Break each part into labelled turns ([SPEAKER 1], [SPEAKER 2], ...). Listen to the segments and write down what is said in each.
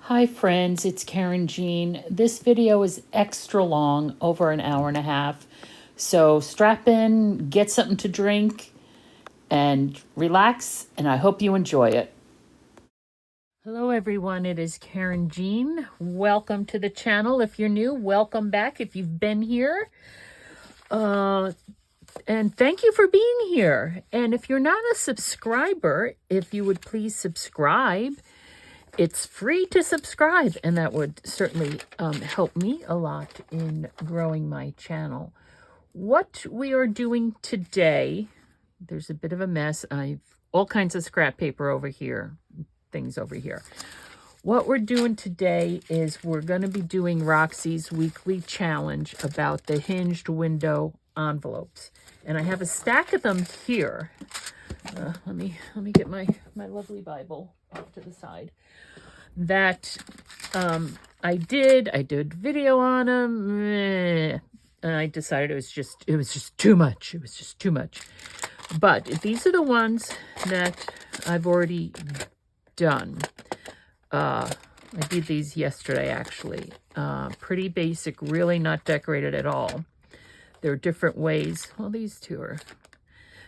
[SPEAKER 1] Hi friends, it's Karen Jean. This video is extra long, over an hour and a half. So strap in, get something to drink, and relax, and I hope you enjoy it. Hello everyone, it is Karen Jean. Welcome to the channel. If you're new, welcome back if you've been here. And thank you for being here. And if you're not a subscriber, if you would please subscribe. It's free to subscribe, and that would certainly help me a lot in growing my channel. What we are doing today, there's a bit of a mess. I've all kinds of scrap paper over here, things over here. What we're doing today is we're going to be doing Roxy's weekly challenge about the hinged window envelopes. And I have a stack of them here. Let me get my lovely Bible off to the side. That I did video on them, and I decided it was just too much. It was just too much. But these are the ones that I've already done. I did these yesterday, actually. Pretty basic, really not decorated at all. There are different ways. Well, these two are.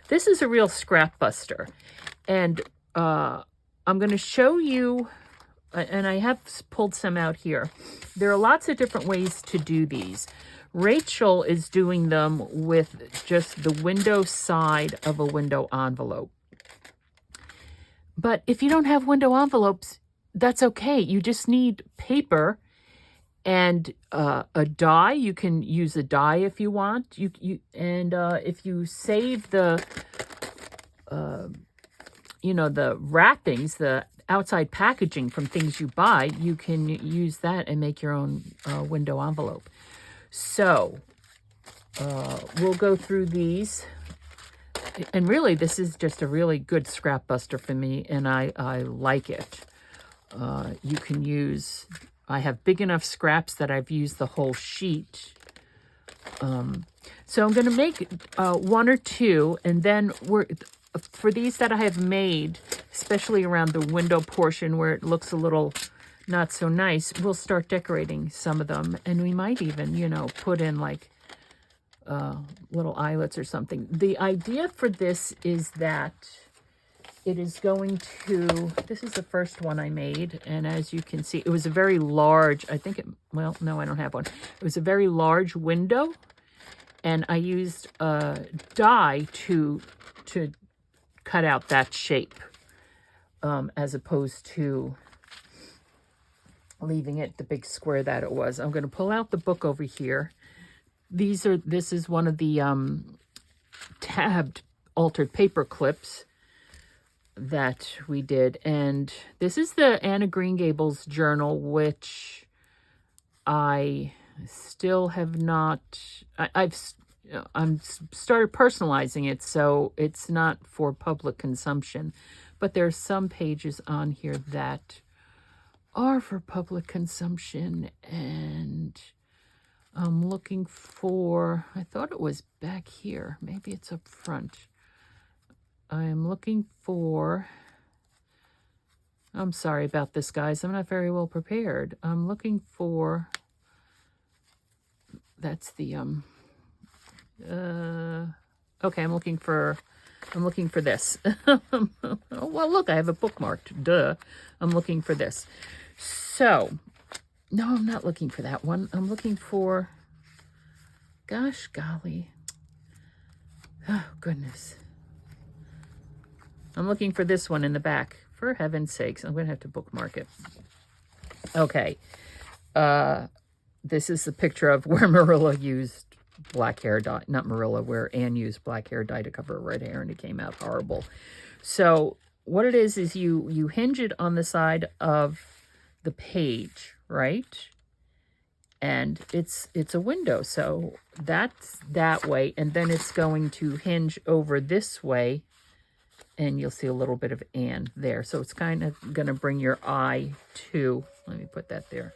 [SPEAKER 1] This is a real scrap buster, and I'm going to show you. And I have pulled some out here. There are lots of different ways to do these. Rachel is doing them with just the window side of a window envelope. But if you don't have window envelopes, that's okay. You just need paper and a die. You can use a die if you want. If you save the the wrappings, the outside packaging from things you buy, you can use that and make your own window envelope. So we'll go through these. And really, this is just a really good scrap buster for me, and I like it. You can use, I have big enough scraps that I've used the whole sheet. So I'm going to make one or two, and then for these that I have made, especially around the window portion where it looks a little not so nice, we'll start decorating some of them. And we might even, put in like little eyelets or something. The idea for this is that it is going to, this is the first one I made. And as you can see, it was a very large, well, no, I don't have one. It was a very large window. And I used a die to cut out that shape, as opposed to leaving it the big square that it was. I'm going to pull out the book over here. This is one of the tabbed altered paper clips that we did, and this is the Anna Green Gables journal, which I still have not. I'm started personalizing it, so it's not for public consumption. But there's some pages on here that are for public consumption, and I'm looking for, I thought it was back here. Maybe it's up front. I'm looking for, I'm sorry about this, guys. I'm not very well prepared. I'm looking for, that's the, okay, I'm looking for this. Well, look, I have it bookmarked. Duh. I'm looking for this. So, no, I'm not looking for that one. I'm looking for, gosh golly. Oh, goodness. I'm looking for this one in the back. For heaven's sakes, I'm going to have to bookmark it. Okay. This is the picture of where Marilla used black hair dye, not Marilla, where Anne used black hair dye to cover her red hair, and it came out horrible. So what it is you hinge it on the side of the page, right? And it's a window, so that's that way, and then it's going to hinge over this way, and you'll see a little bit of Anne there. So it's kind of going to bring your eye to, let me put that there.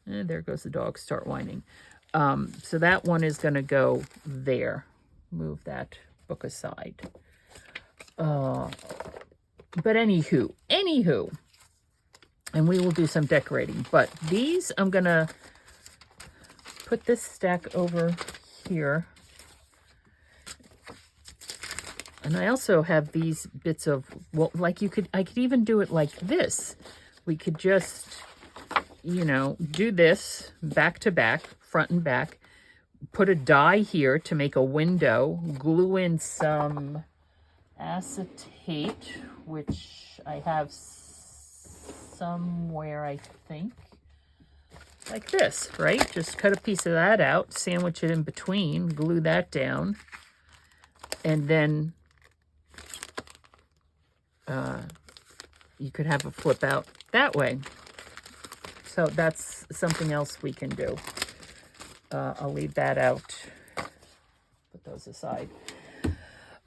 [SPEAKER 1] And there goes the dog, start whining. So that one is going to go there. Move that book aside. But anywho, and we will do some decorating. But these, I'm going to put this stack over here. And I also have these bits of, well, like I could even do it like this. We could just, you know, do this back to back, front and back, put a die here to make a window, glue in some acetate, which I have somewhere, I think, like this, right? Just cut a piece of that out, sandwich it in between, glue that down, and then you could have a flip out that way. So that's something else we can do. I'll leave that out. Put those aside.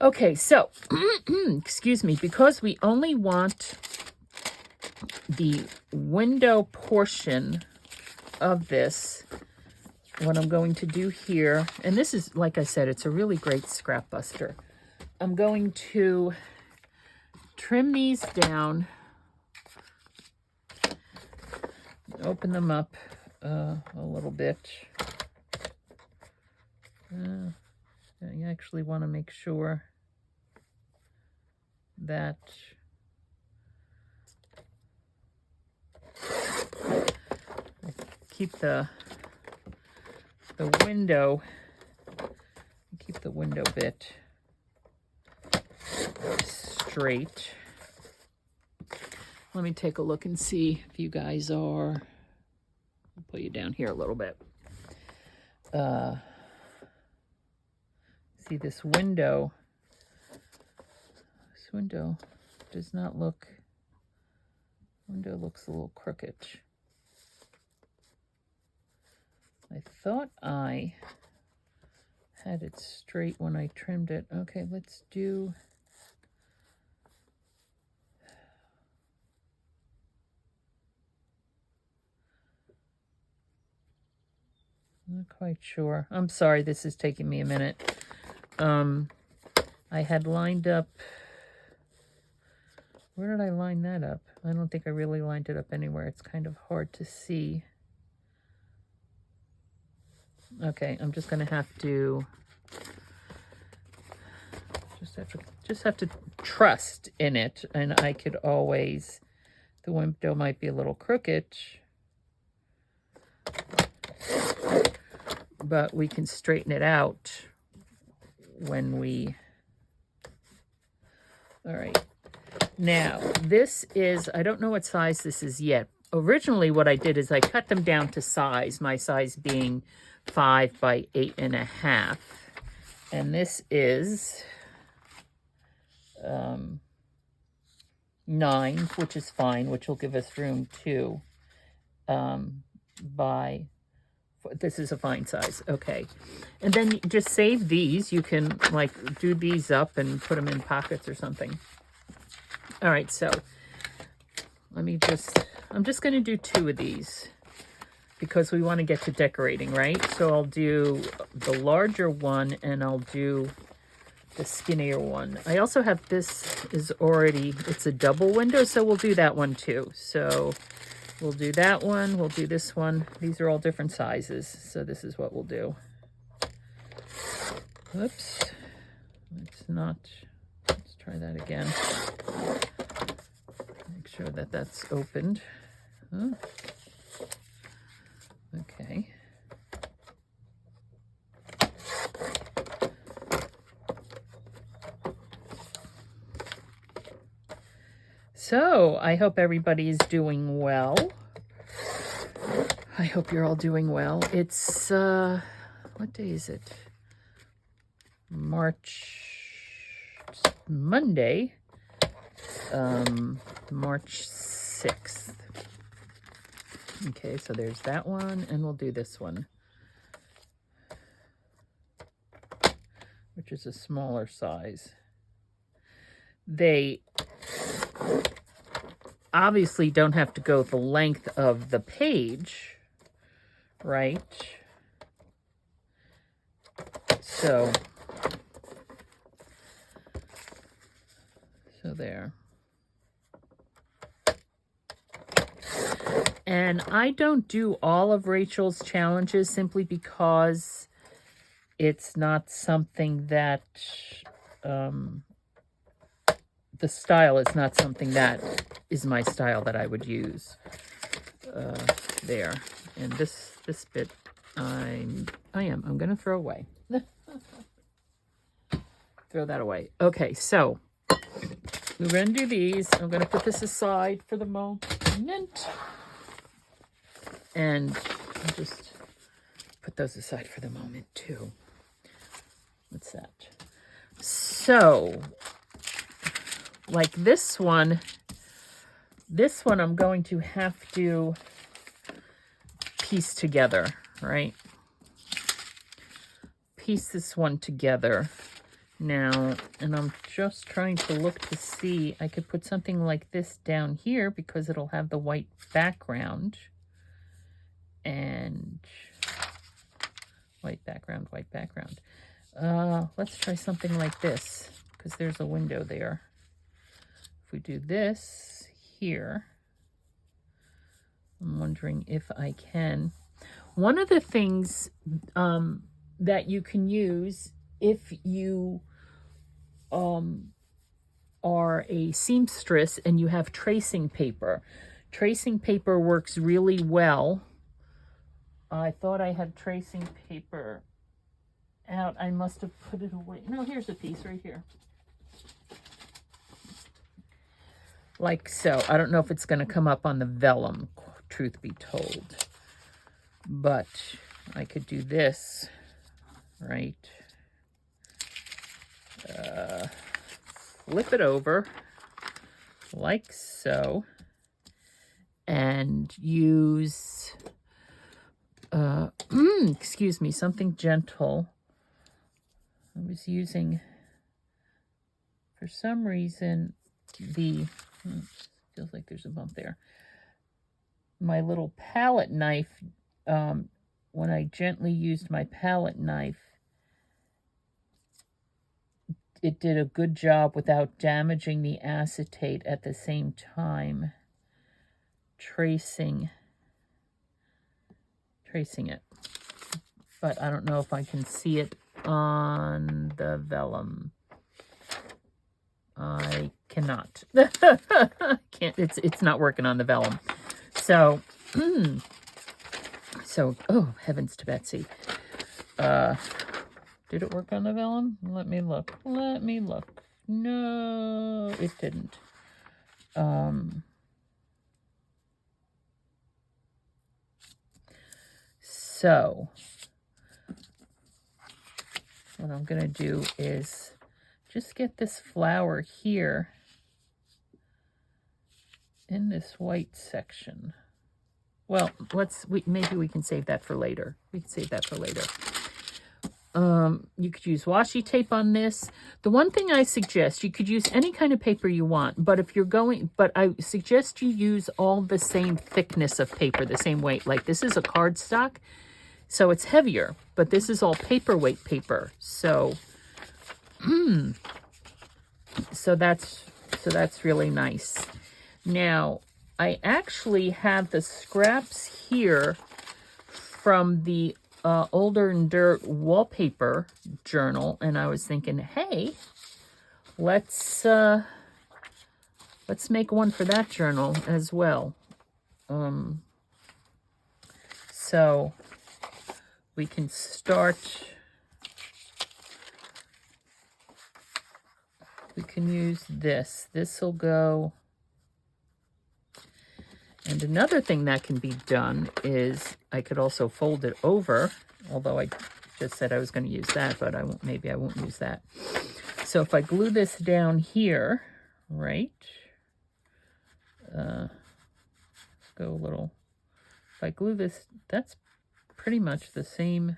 [SPEAKER 1] Okay, so, excuse me, because we only want the window portion of this, what I'm going to do here, and this is, like I said, it's a really great scrap buster. I'm going to trim these down, open them up a little bit. You actually want to make sure that keep the window, keep the window bit straight. Let me take a look and see if you guys are. I'll put you down here a little bit. See this window. This window does not look. Window looks a little crooked. I thought I had it straight when I trimmed it. Okay, let's do. Not quite sure. I'm sorry, this is taking me a minute. I had lined up. Where did I line that up? I don't think I really lined it up anywhere. It's kind of hard to see. Okay, I'm just going to have to just have to trust in it, and I could always, the window might be a little crooked, but we can straighten it out when we, all right. Now, this is, I don't know what size this is yet. Originally, what I did is I cut them down to size, my size being 5 by 8.5. And this is 9, which is fine, which will give us room to by, this is a fine size. Okay. And then just save these. You can like do these up and put them in pockets or something. All right, so let me just, I'm just going to do 2 of these because we want to get to decorating, right? So I'll do the larger one and I'll do the skinnier one. I also have, this is already, it's a double window, so we'll do that one too. So we'll do that one, we'll do this one. These are all different sizes, so this is what we'll do. Whoops, let's not, let's try that again. Make sure that that's opened. Oh. Okay. So, I hope everybody's doing well. I hope you're all doing well. It's, what day is it? Monday, March 6th. Okay, so there's that one, and we'll do this one, which is a smaller size. They obviously don't have to go the length of the page, right? So there. And I don't do all of Rachel's challenges simply because it's not something that, the style is not something that is my style that I would use. There. And this bit I'm going to throw away. Throw that away. Okay, so we're going to do these. I'm going to put this aside for the moment. And I'll just put those aside for the moment too. What's that? So, like this one I'm going to have to piece together, right? Piece this one together now, and I'm just trying to look to see, I could put something like this down here because it'll have the white background. And white background. Let's try something like this because there's a window there. If we do this here, I'm wondering if I can. One of the things that you can use if you are a seamstress and you have tracing paper. Tracing paper works really well. I thought I had tracing paper out. I must have put it away. No, here's a piece right here. Like so. I don't know if it's going to come up on the vellum, truth be told. But I could do this, right? Flip it over, like so. And use... excuse me, something gentle. I was using, for some reason, feels like there's a bump there. My little palette knife, when I gently used my palette knife, it did a good job without damaging the acetate at the same time. Tracing it. But I don't know if I can see it on the vellum. I cannot. Can't. It's not working on the vellum. So, oh heavens to Betsy. Did it work on the vellum? Let me look. No, it didn't. So, what I'm going to do is just get this flower here in this white section. Well, maybe we can save that for later. You could use washi tape on this. The one thing I suggest, you could use any kind of paper you want, but I suggest you use all the same thickness of paper, the same weight. Like this is a cardstock, so it's heavier, but this is all paperweight paper. So, so that's really nice. Now, I actually have the scraps here from the Older and Dirt wallpaper journal, and I was thinking, hey, let's make one for that journal as well. So we can start. We can use this. This will go. And another thing that can be done is I could also fold it over, although I just said I was going to use that, but maybe I won't use that. So if I glue this down here, right? Go a little. If I glue this, that's pretty much the same.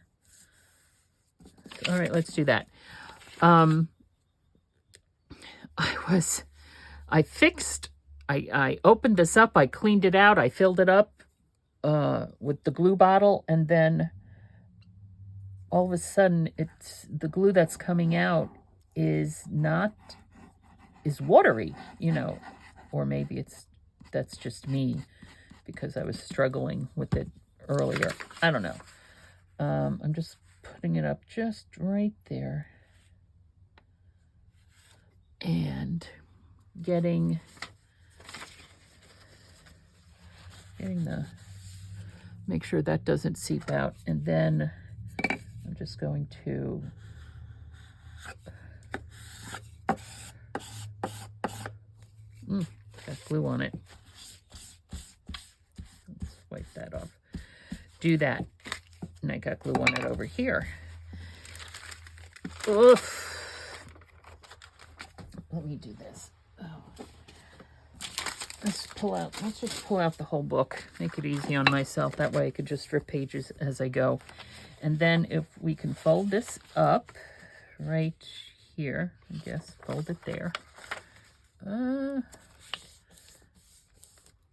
[SPEAKER 1] All right, let's do that. I opened this up, I cleaned it out, I filled it up with the glue bottle, and then all of a sudden the glue that's coming out is watery, or maybe that's just me. because I was struggling with it earlier. I don't know. I'm just putting it up just right there. And getting the, make sure that doesn't seep out. And then I'm just going to got glue on it. Let's wipe that off. Do that. And I got glue on it over here. Oof. Let me do this. Oh. Let's just pull out the whole book. Make it easy on myself. That way I could just rip pages as I go. And then if we can fold this up right here, I guess, fold it there.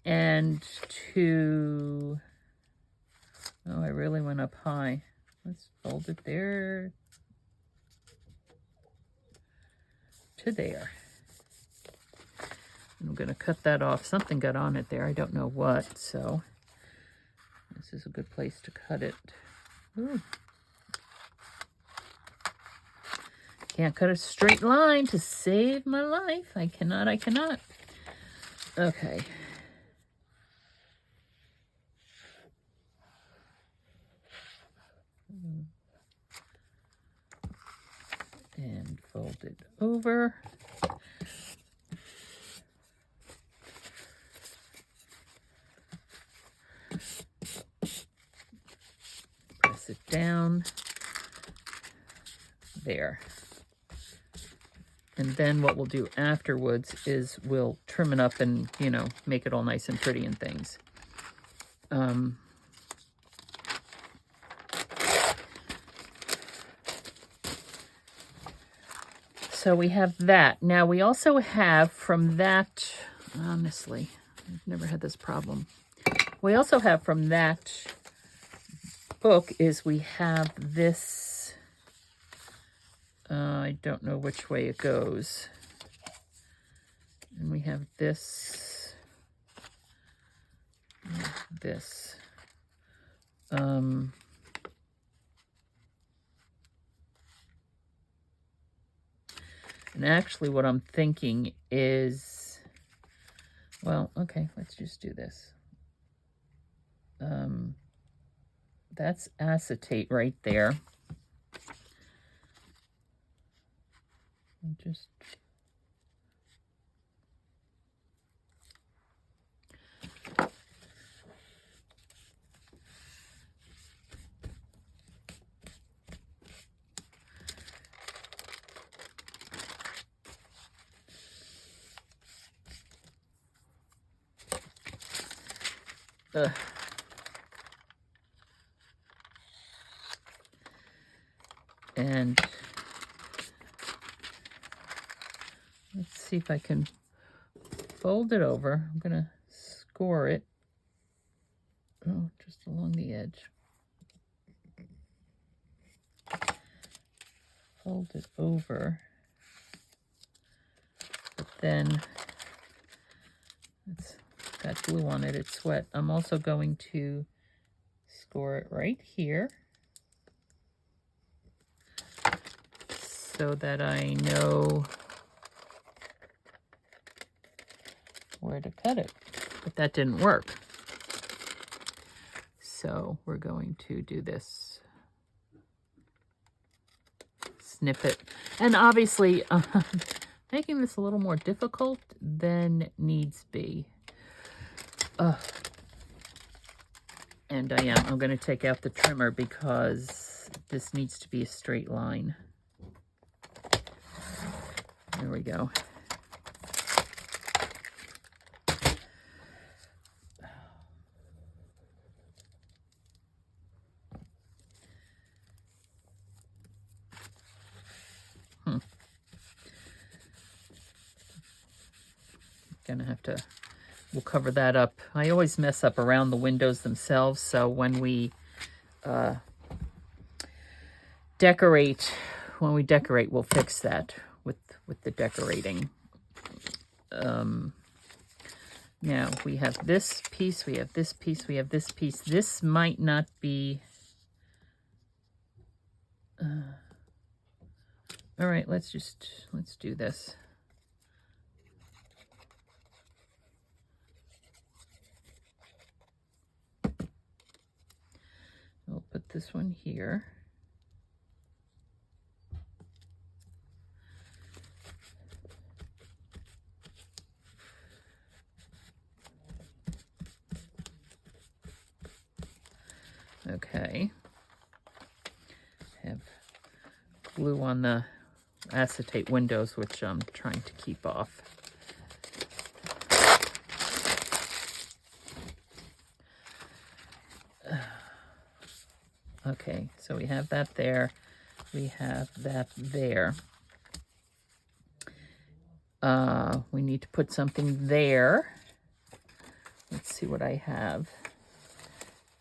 [SPEAKER 1] And to, oh, I really went up high. Let's fold it there to there. And I'm going to cut that off. Something got on it there. I don't know what, so this is a good place to cut it. Ooh. Can't cut a straight line to save my life. I cannot. Okay. And fold it over. Press it down. There. And then what we'll do afterwards is we'll trim it up and, you know, make it all nice and pretty and things. So we have that. Now we also have from that, honestly, I've never had this problem. We also have from that book is we have this, I don't know which way it goes. And we have this, this. And actually what I'm thinking is, well, okay, let's just do this. That's acetate right there. And just and let's see if I can fold it over. I'm gonna score it. Oh, just along the edge. Fold it over. But then it's got glue on it, it's wet. I'm also going to score it right here so that I know where to cut it. But that didn't work. So we're going to do this. Snip it. And obviously, making this a little more difficult than needs be. And I'm going to take out the trimmer because this needs to be a straight line. There we go. Gonna have to, we'll cover that up. I always mess up around the windows themselves, so when we decorate, we'll fix that with the decorating. Now, we have this piece, we have this piece, we have this piece. This might not be... all right, let's do this. We'll put this one here. Okay. Have glue on the acetate windows, which I'm trying to keep off. Okay, so we have that there. We have that there. We need to put something there. Let's see what I have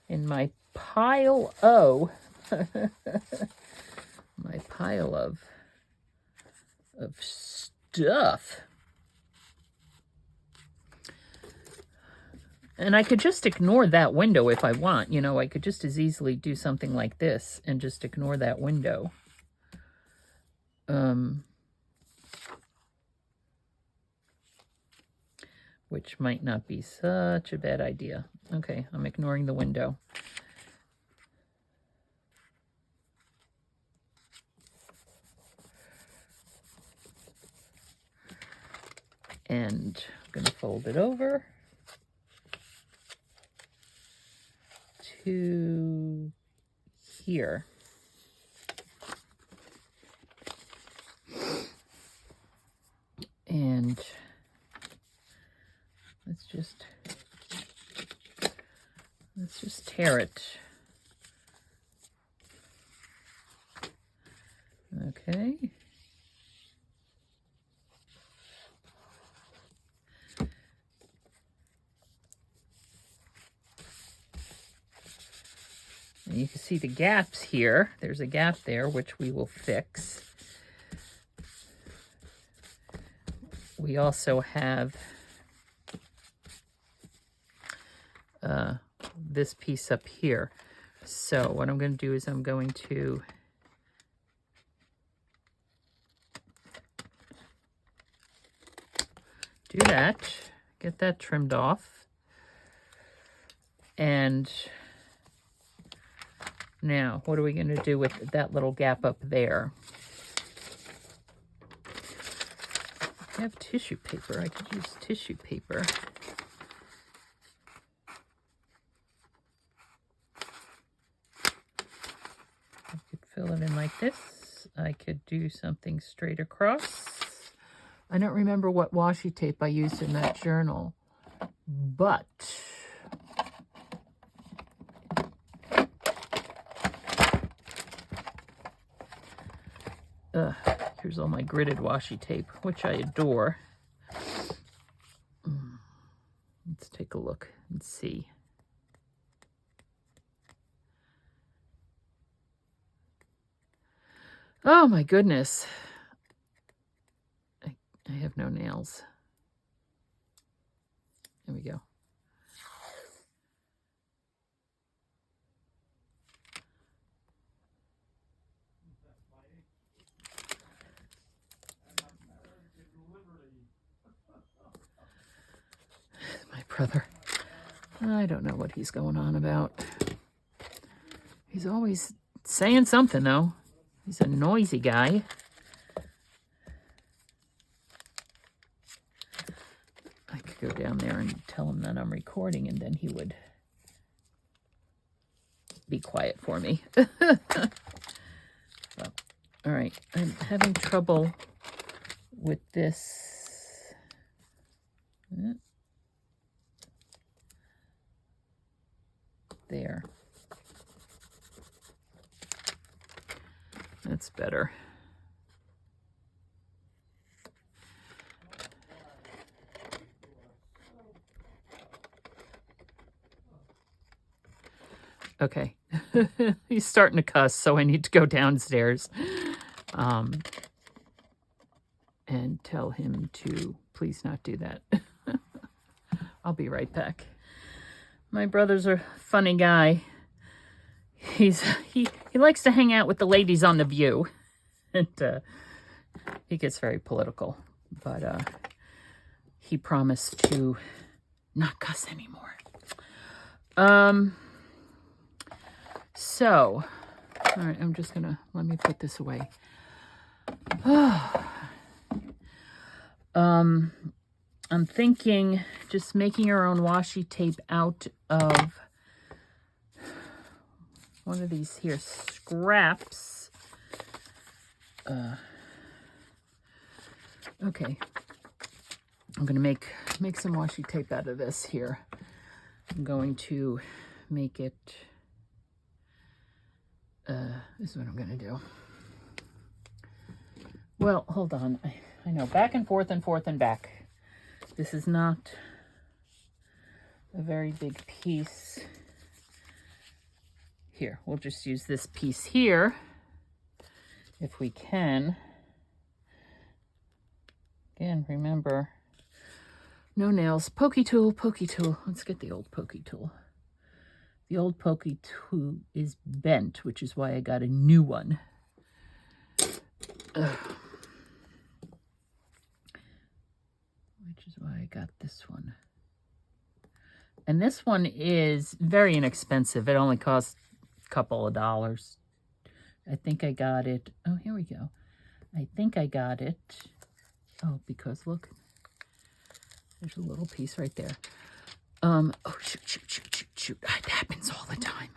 [SPEAKER 1] in my pile. Oh, my pile of stuff. And I could just ignore that window if I want. You know, I could just as easily do something like this and just ignore that window. Which might not be such a bad idea. Okay, I'm ignoring the window. And I'm going to fold it over to here. And let's just tear it. Okay. And you can see the gaps here. There's a gap there, which we will fix. We also have this piece up here. So what I'm going to do is I'm going to do that, get that trimmed off. And now, what are we going to do with that little gap up there? I have tissue paper. I could use tissue paper. I could fill it in like this. I could do something straight across. I don't remember what washi tape I used in that journal, but here's all my gridded washi tape, which I adore. Let's take a look and see. Oh my goodness. I have no nails. There we go. My brother. I don't know what he's going on about. He's always saying something, though. He's a noisy guy. I could go down there and tell him that I'm recording, and then he would be quiet for me. Well, all right, I'm having trouble with this. There. That's better. Okay. He's starting to cuss, so I need to go downstairs and tell him to please not do that. I'll be right back. My brother's a funny guy. He likes to hang out with the ladies on The View. And he gets very political. But he promised to not cuss anymore. So, all right, I'm just gonna, let me put this away. I'm thinking just making our own washi tape out of one of these here scraps. Okay, I'm gonna make some washi tape out of this here. I'm going to make it, this is what I'm gonna do. Well, hold on, I know, back and forth and forth and back. This is not a very big piece. Here, we'll just use this piece here, if we can. Again, remember, no nails. Pokey tool, pokey tool. Let's get the old pokey tool. The old pokey tool is bent, which is why I got a new one. Which is why I got this one. And this one is very inexpensive. It only costs a couple of dollars. I think I got it. Oh, here we go. I think I got it. Oh, because look, there's a little piece right there. Oh, shoot. It happens all the time.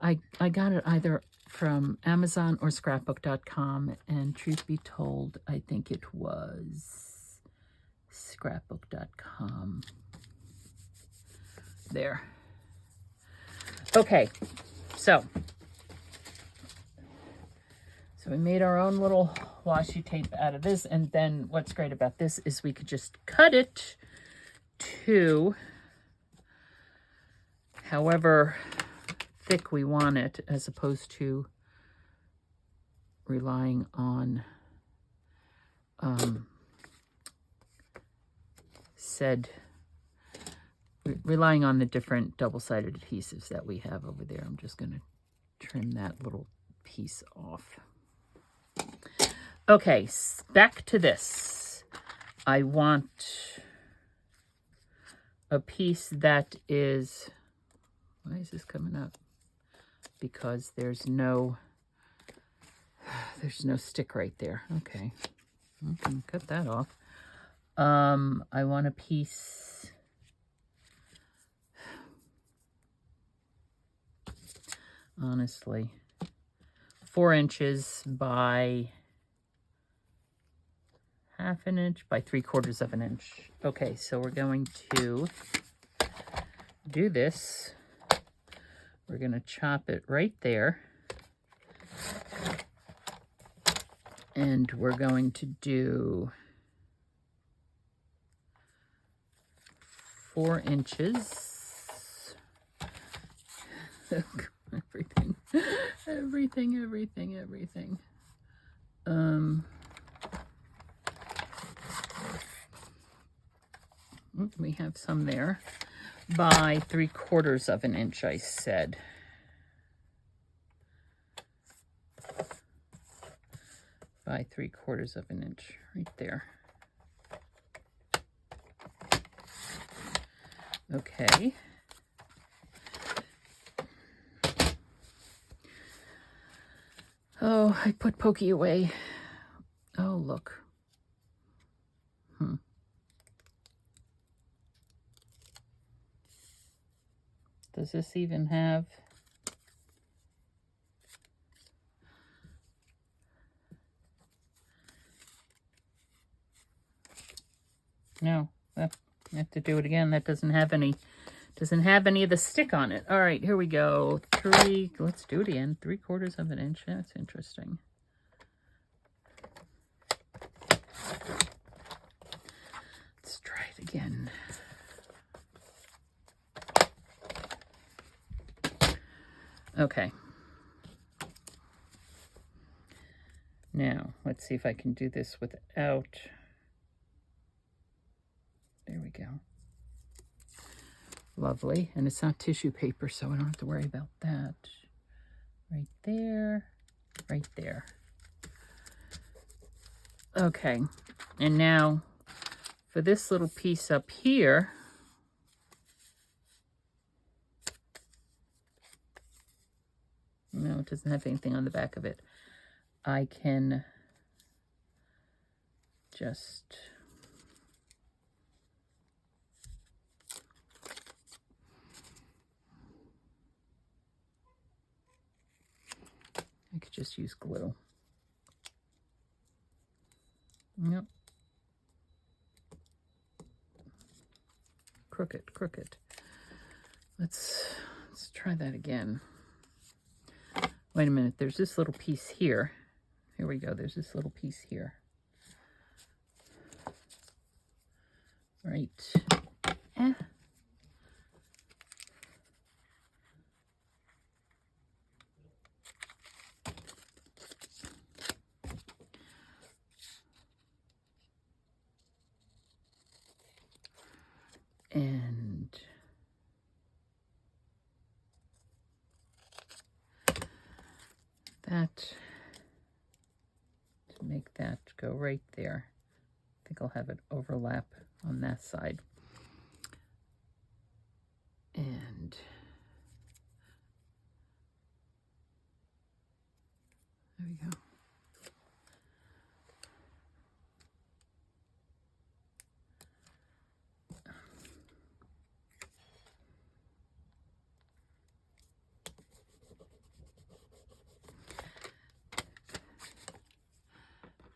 [SPEAKER 1] I got it either from Amazon or scrapbook.com, and truth be told, I think it was scrapbook.com. There. Okay, so we made our own little washi tape out of this, and then what's great about this is we could just cut it to however thick we want it, as opposed to relying on relying on the different double-sided adhesives that we have over there. I'm just going to trim that little piece off. Okay, back to this. I want a piece that is, why is this coming up? Because there's no stick right there. Okay, I can cut that off. I want a piece, honestly, 4 inches by 1/2 inch by 3/4 of an inch. Okay, so we're going to do this. We're going to chop it right there. And we're going to do 4 inches. Everything. We have some there. By 3/4 of an inch, I said. By 3/4 of an inch, right there. Okay. Oh, I put Pokey away. Oh, look. Does this even have... No, I have to do it again. That doesn't have any of the stick on it. All right, here we go. Let's do it again. 3/4 of an inch. That's interesting. Let's try it again. Okay. Now, let's see if I can do this without... There we go. Lovely. And it's not tissue paper, so I don't have to worry about that. Right there, right there. Okay, and now for this little piece up here, no, it doesn't have anything on the back of it. I can just use glue. Yep. Crooked. Let's try that again. Wait a minute, there's this little piece here. Here we go, there's this little piece here. Right. And that, to make that go right there. I think I'll have it overlap on that side. And there we go.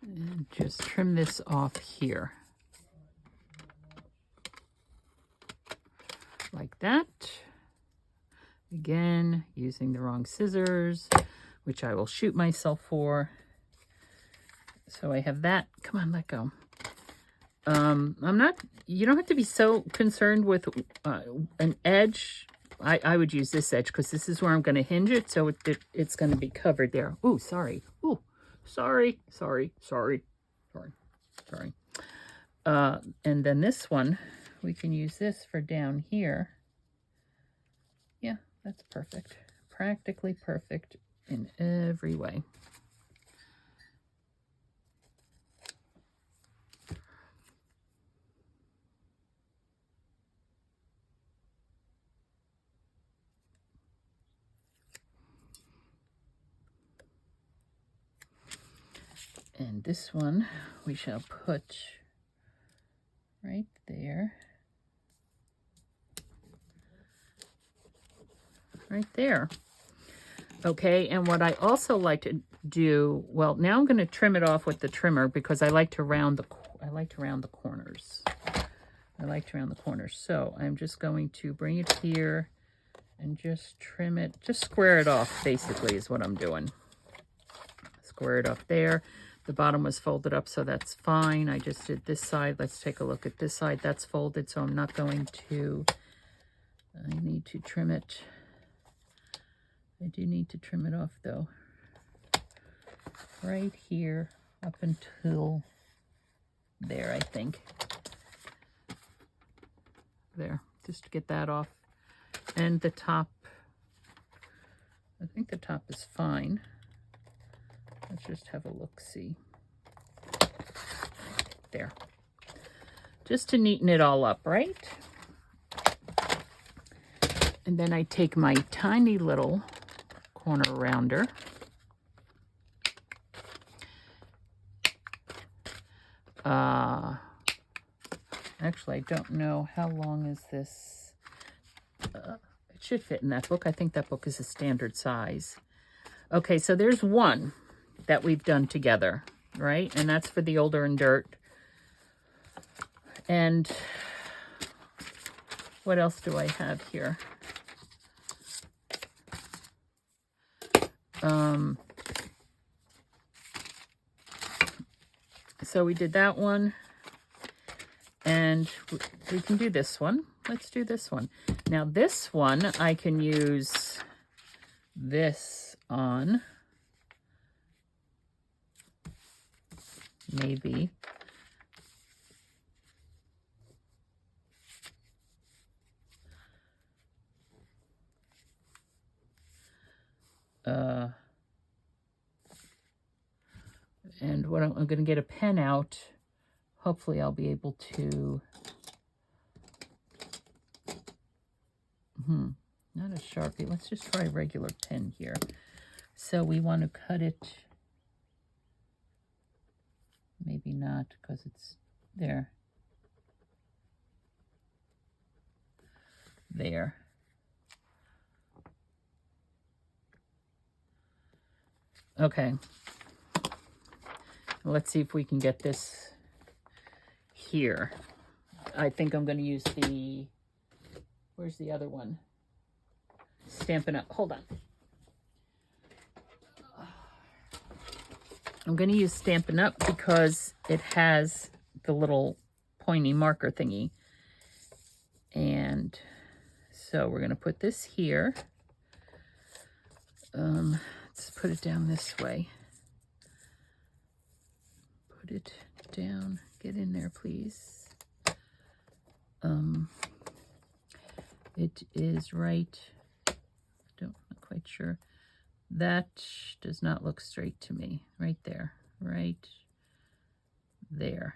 [SPEAKER 1] And just trim this off here. Like that. Again, using the wrong scissors, which I will shoot myself for. So I have that. Come on, let go. You don't have to be so concerned with an edge. I would use this edge because this is where I'm going to hinge it, so it's going to be covered there. Ooh, sorry. Ooh, sorry. And then this one, we can use this for down here. Yeah, that's perfect. Practically perfect in every way. And this one we shall put right there. Right there. Okay, and what I also like to do, well, now I'm going to trim it off with the trimmer because I like to round the corners. So I'm just going to bring it here and just trim it, just square it off, basically, is what I'm doing. Square it off there. The bottom was folded up, so that's fine. I just did this side. Let's take a look at this side. That's folded, so I'm not going to, I need to trim it. I do need to trim it off, though. Right here, up until there, I think. There, just to get that off. And the top, I think the top is fine. Let's just have a look-see. There. Just to neaten it all up, right? And then I take my tiny little corner rounder. Actually, I don't know how long is this. It should fit in that book. I think that book is a standard size. Okay, so there's one that we've done together, right? And that's for the older and dirt. And what else do I have here? So we did that one, and we can do this one. Let's do this one. Now this one, I can use this on, maybe. And what I'm going to get a pen out. Hopefully I'll be able to, not a Sharpie. Let's just try a regular pen here. So we want to cut it, maybe not because it's there. There. Okay. Let's see if we can get this here. I think I'm going to use the, where's the other one? Stampin' Up. Hold on. I'm going to use Stampin' Up because it has the little pointy marker thingy. And so we're going to put this here. Let's put it down this way. Put it down. Get in there, please. It is right. Not quite sure. That does not look straight to me. Right there. Right there.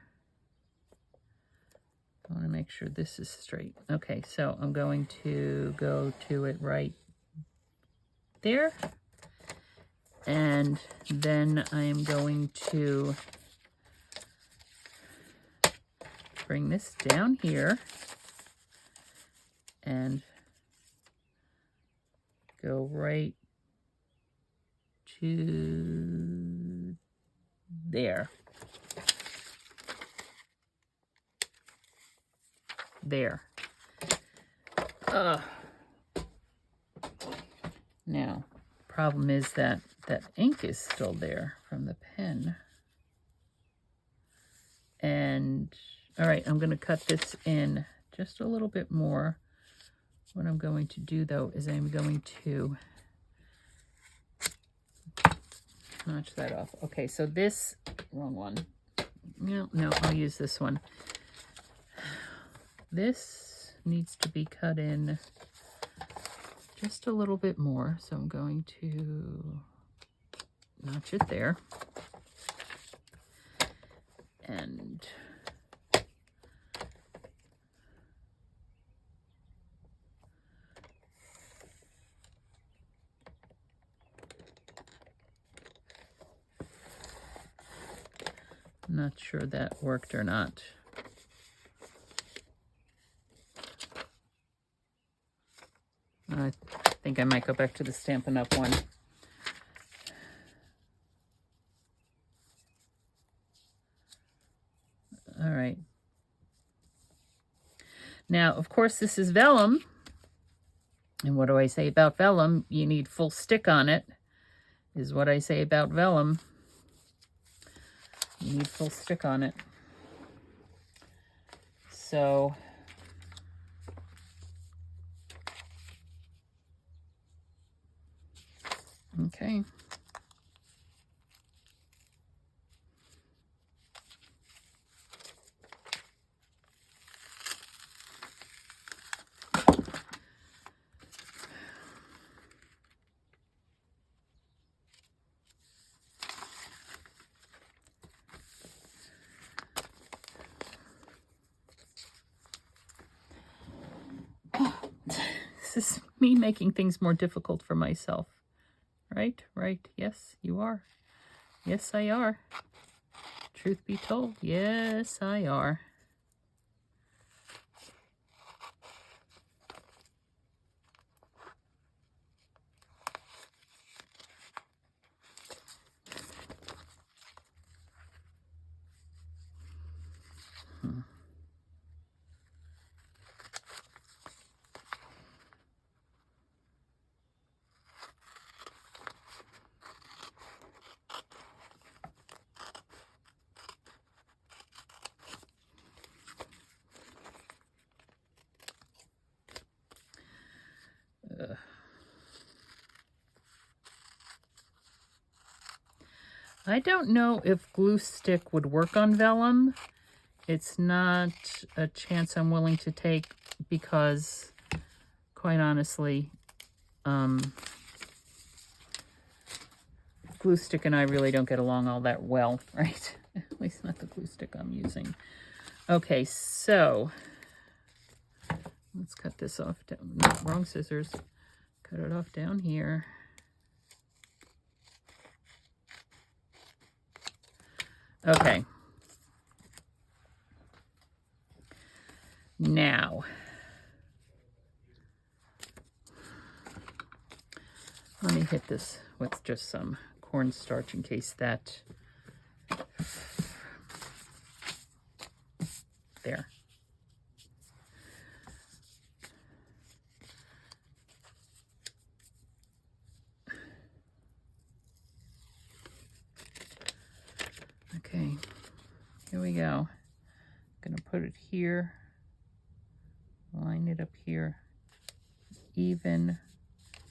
[SPEAKER 1] I want to make sure this is straight. Okay, so I'm going to go to it right there. And then I am going to bring this down here and go right to there. There. Now, problem is that that ink is still there from the pen. And, all right, I'm going to cut this in just a little bit more. What I'm going to do, though, is I'm going to notch that off. Okay, so this, wrong one. No, I'll use this one. This needs to be cut in just a little bit more. So I'm going to notch it there. And I'm not sure that worked or not. I think I might go back to the Stampin' Up one. All right. Now, of course, this is vellum. And what do I say about vellum? You need full stick on it, is what I say about vellum. You need full stick on it. So, okay. This is me making things more difficult for myself. Right? Yes, you are. Yes, I are. Truth be told, yes, I are. I don't know if glue stick would work on vellum. It's not a chance I'm willing to take because, quite honestly, glue stick and I really don't get along all that well, right? At least not the glue stick I'm using. Okay, so let's cut this off. No, wrong scissors. Cut it off down here. Okay. Now, let me hit this with just some cornstarch in case that, there. Okay, here we go. Gonna put it here, line it up here, even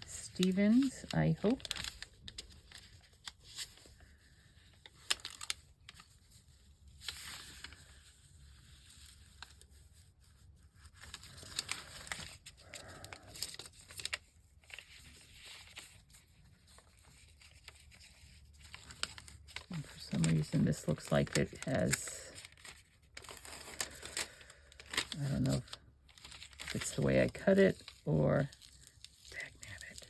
[SPEAKER 1] Stevens, I hope. And for some reason, this looks like it has, I don't know if it's the way I cut it or, dagnabbit.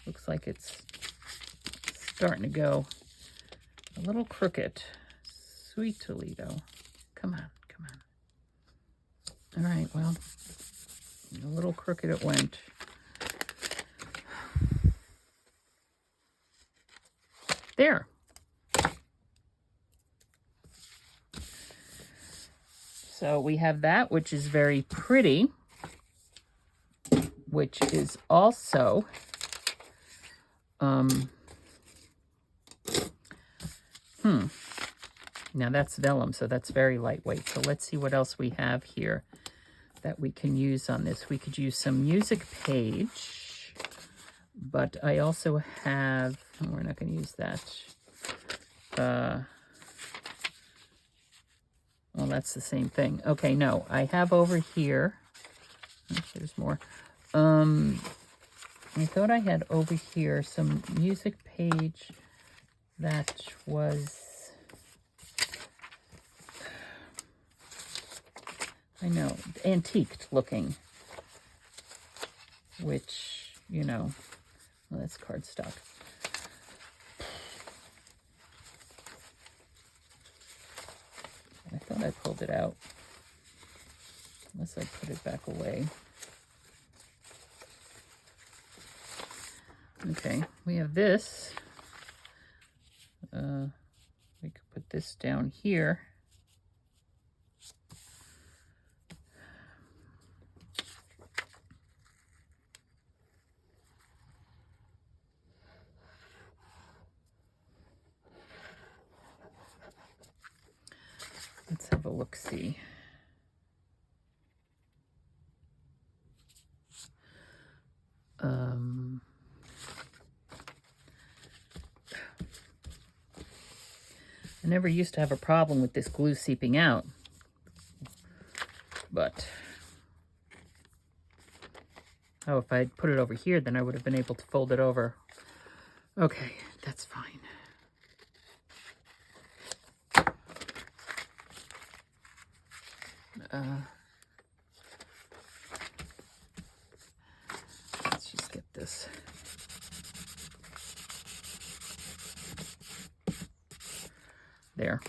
[SPEAKER 1] Looks like it's starting to go a little crooked. Sweet Toledo. Come on, come on. All right, well, a little crooked it went. There. So we have that, which is very pretty, which is also now that's vellum, so that's very lightweight. So let's see what else we have here that we can use on this. We could use some music page, but I also have, oh, we're not going to use that. Well, that's the same thing. Okay, no, I have over here, there's more. I thought I had over here some music page that was, I know, antiqued looking, which, you know, well, that's cardstock. I thought I pulled it out, unless I put it back away. Okay, we have this. We could put this down here. Let's have a look-see. I never used to have a problem with this glue seeping out, but, oh, if I'd put it over here, then I would have been able to fold it over. Okay, that's fine. Let's just get this. There.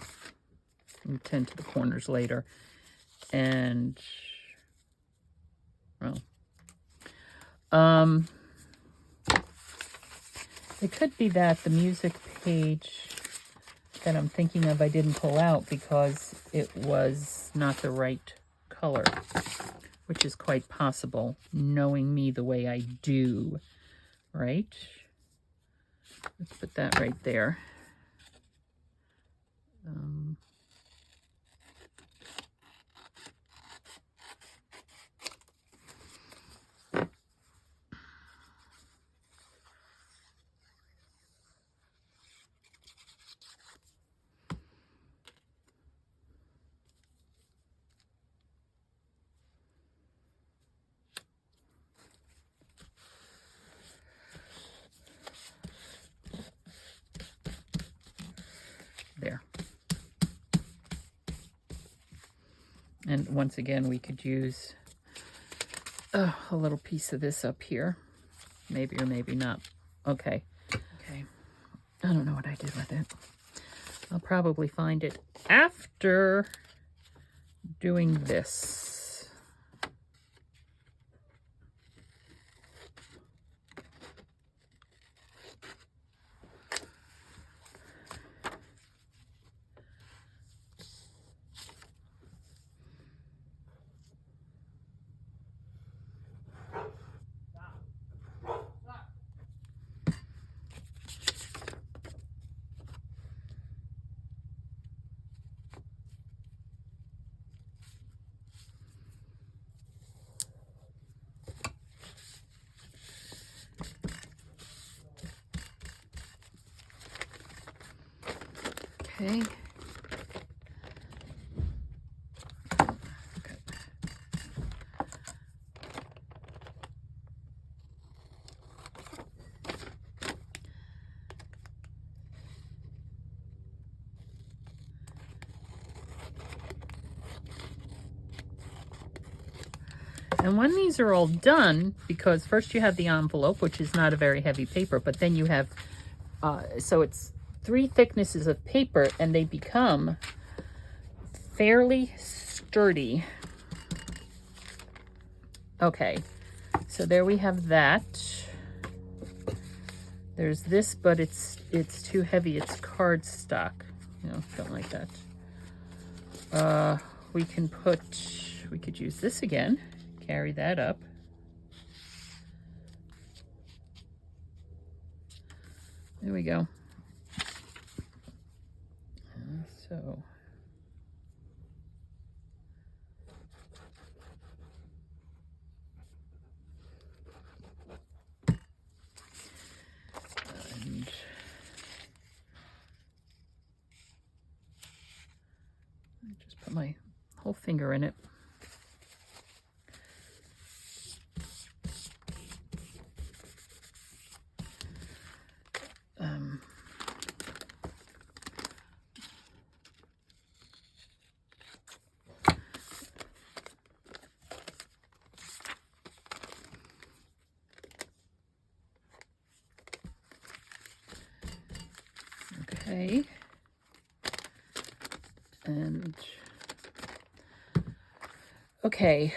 [SPEAKER 1] We'll tend to the corners later. And, well, it could be that the music page that I'm thinking of I didn't pull out because it was not the right color, which is quite possible, knowing me the way I do, right? Let's put that right there. And once again, we could use a little piece of this up here. Maybe or maybe not. Okay. Okay. I don't know what I did with it. I'll probably find it after doing this. Okay. And when these are all done, because first you have the envelope, which is not a very heavy paper, but then you have, so it's 3 thicknesses of paper, and they become fairly sturdy. Okay, so there we have that. There's this, but it's too heavy. It's cardstock. You know, don't like that. We could use this again. Carry that up. There we go. So. And I just put my whole finger in it. Okay, and okay,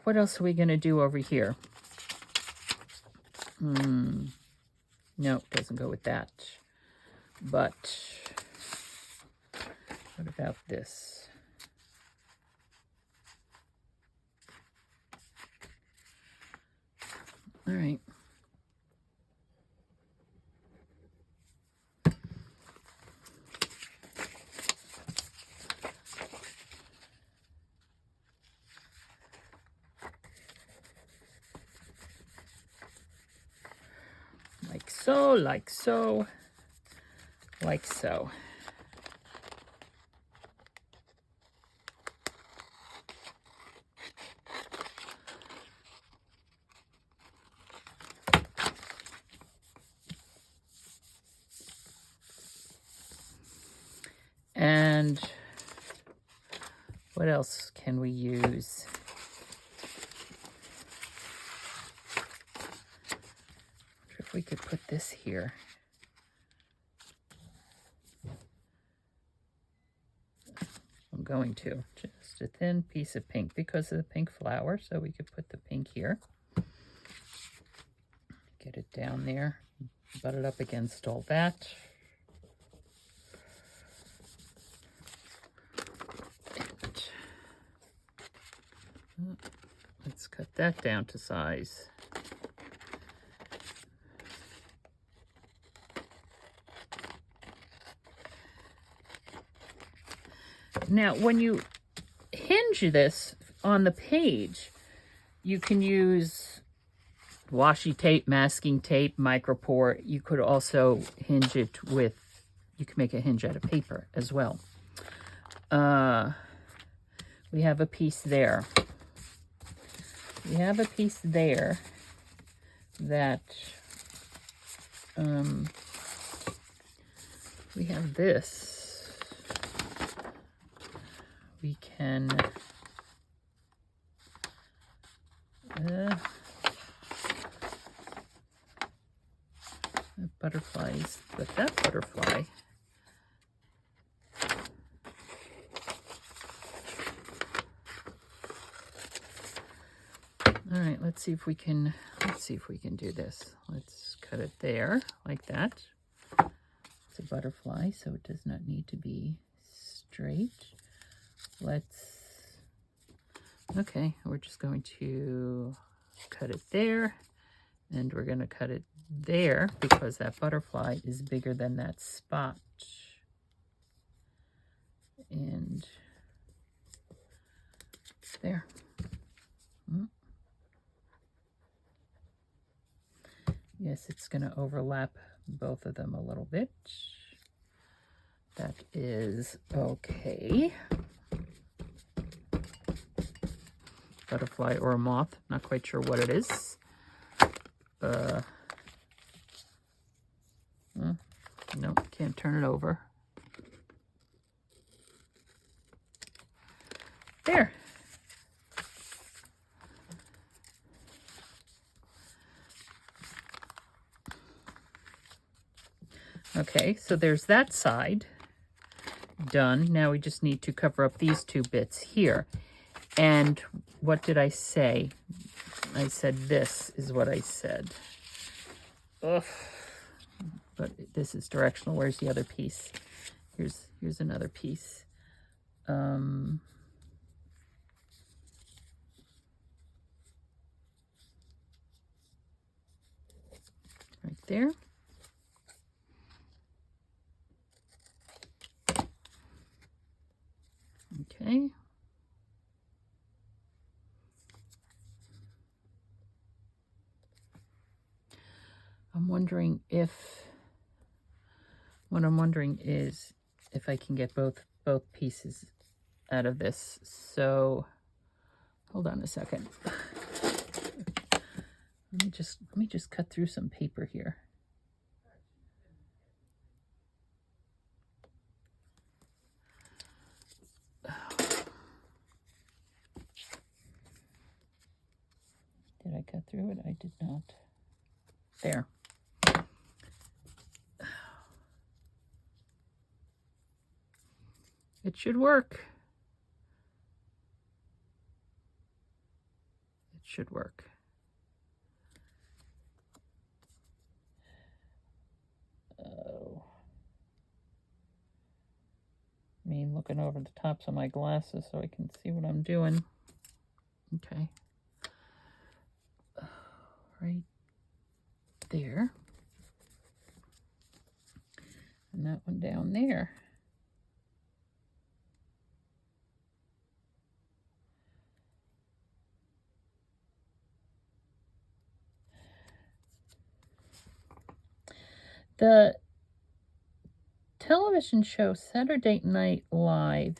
[SPEAKER 1] what else are we going to do over here? No, it doesn't go with that. But what about this? All right. Like so, like so, like so. And what else can we use? If we could put this here. I'm going to. Just a thin piece of pink because of the pink flower. So we could put the pink here. Get it down there. Butt it up against all that. And let's cut that down to size. Now, when you hinge this on the page, you can use washi tape, masking tape, micropore. You could also hinge it with, you can make a hinge out of paper as well. We have a piece there. We have a piece there that, we have this. We can That butterflies, but that butterfly. All right, let's see if we can do this. Let's cut it there like that. It's a butterfly, so it does not need to be straight. Okay, we're just going to cut it there, and we're going to cut it there because that butterfly is bigger than that spot. And there. Yes, it's going to overlap both of them a little bit. That is okay. Butterfly or a moth, not quite sure what it is. No, can't turn it over. There. Okay, so there's that side done. Now we just need to cover up these two bits here. And what did I say? I said this is what I said. Ugh. But this is directional. Where's the other piece? Here's another piece. Right there. Okay. What I'm wondering is if I can get both pieces out of this. So hold on a second. Let me just cut through some paper here. Did I cut through it? I did not. There. It should work. It should work. Oh. Me looking over the tops of my glasses so I can see what I'm doing. Okay. Right there. And that one down there. The television show Saturday Night Live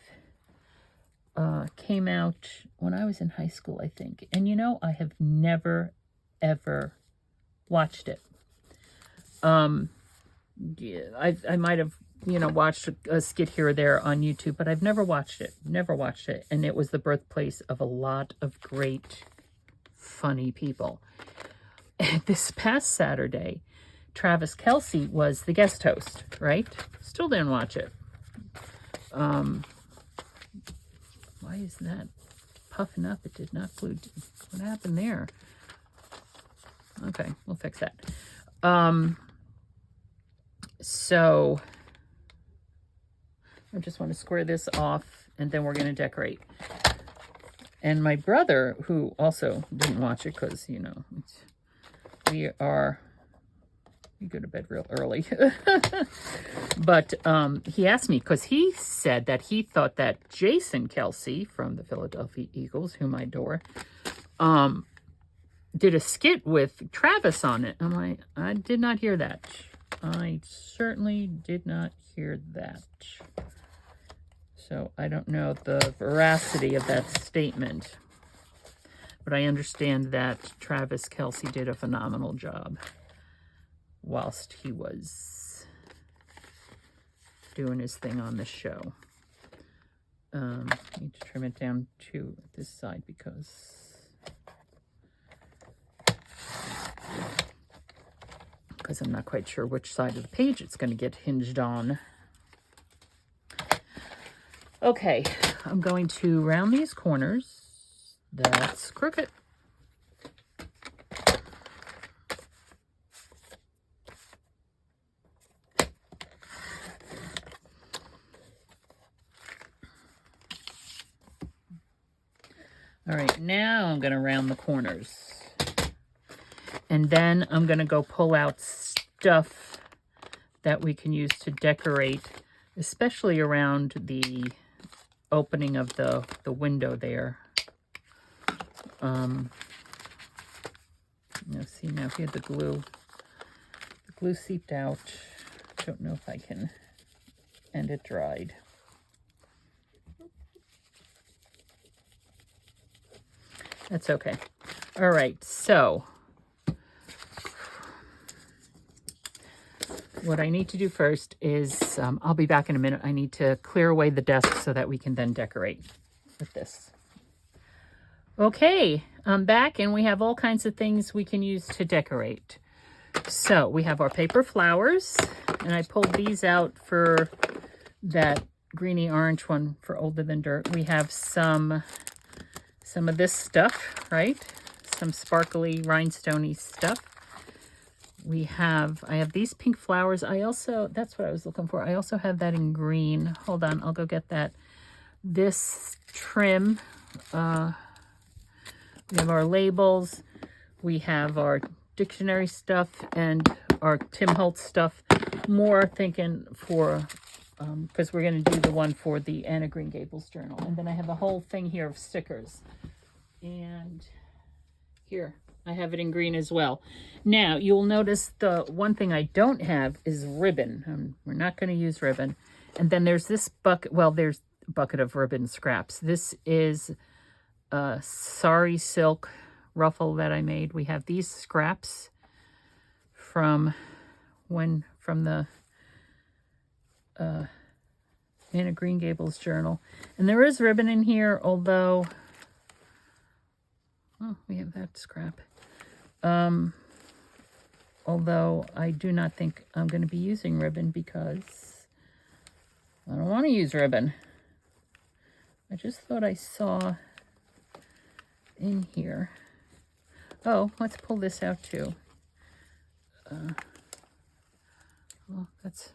[SPEAKER 1] came out when I was in high school, I think. And you know, I have never, ever watched it. Yeah, I might have, watched a skit here or there on YouTube, but I've never watched it. Never watched it. And it was the birthplace of a lot of great, funny people. And this past Saturday, Travis Kelce was the guest host, right? Still didn't watch it. Why is that puffing up? It did not glue. What happened there? Okay, we'll fix that. So I just want to square this off, and then we're going to decorate. And my brother, who also didn't watch it because, we go to bed real early. But he asked me, because he said that he thought that Jason Kelce from the Philadelphia Eagles, whom I adore, did a skit with Travis on it. I'm like, I did not hear that. I certainly did not hear that. So I don't know the veracity of that statement. But I understand that Travis Kelce did a phenomenal job whilst he was doing his thing on the show. I need to trim it down to this side because because I'm not quite sure which side of the page it's going to get hinged on. Okay, I'm going to round these corners. That's crooked. All right, now I'm going to round the corners. And then I'm going to go pull out stuff that we can use to decorate, especially around the opening of the window there. See now here the glue seeped out. Don't know if I can, and it dried. That's okay. All right, so what I need to do first is, I'll be back in a minute. I need to clear away the desk so that we can then decorate with this. Okay, I'm back and we have all kinds of things we can use to decorate. So we have our paper flowers, and I pulled these out for that greeny orange one for Older Than Dirt. We have some of this stuff, right? Some sparkly rhinestoney stuff. I have these pink flowers. That's what I was looking for. I also have that in green. Hold on, I'll go get that. This trim, we have our labels, we have our dictionary stuff, and our Tim Holtz stuff. More thinking for, because we're going to do the one for the Anna Green Gables journal. And then I have a whole thing here of stickers. And here, I have it in green as well. Now, you'll notice the one thing I don't have is ribbon. We're not going to use ribbon. And then there's this bucket. Well, there's a bucket of ribbon scraps. This is a sari silk ruffle that I made. We have these scraps from the Anna Green Gables journal. And there is ribbon in here, although... Oh, we have that scrap. Although I do not think I'm going to be using ribbon because I don't want to use ribbon. I just thought I saw in here. Oh, let's pull this out too. Well, it's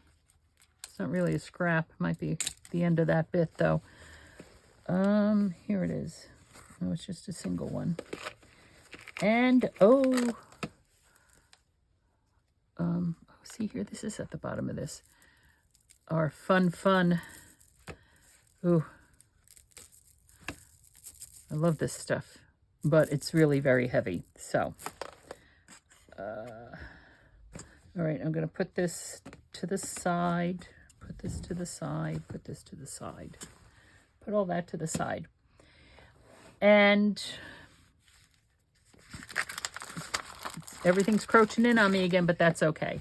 [SPEAKER 1] not really a scrap. It might be the end of that bit though. Here it is. Oh, it's just a single one. And, see here, this is at the bottom of this. Our fun. Ooh. I love this stuff, but it's really very heavy. So, all right, I'm going to put this to the side, put this to the side, put this to the side, put all that to the side. And everything's crouching in on me again, but that's okay.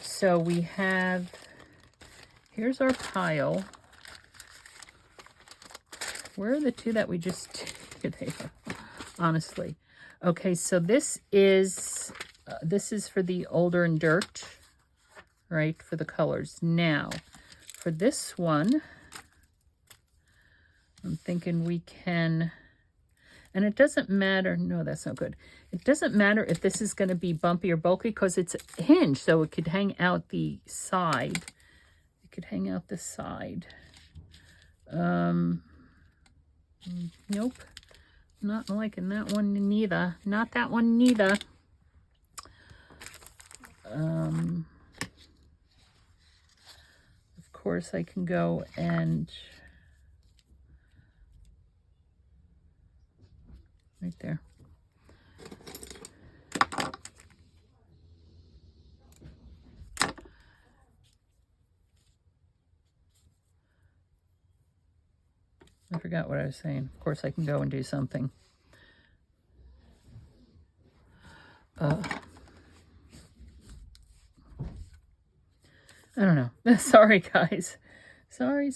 [SPEAKER 1] So we have, here's our pile. Where are the two that we just did? Honestly. Okay, so this is for the Older and Dirt, right, for the colors. Now, for this one, I'm thinking we can... And it doesn't matter. No, that's not good. It doesn't matter if this is going to be bumpy or bulky because it's hinged, so it could hang out the side. It could hang out the side. Nope. Not liking that one neither. Not that one neither. Of course, I can go and... Right there. I forgot what I was saying. Of course, I can go and do something. I don't know. Sorry, guys. Sorry.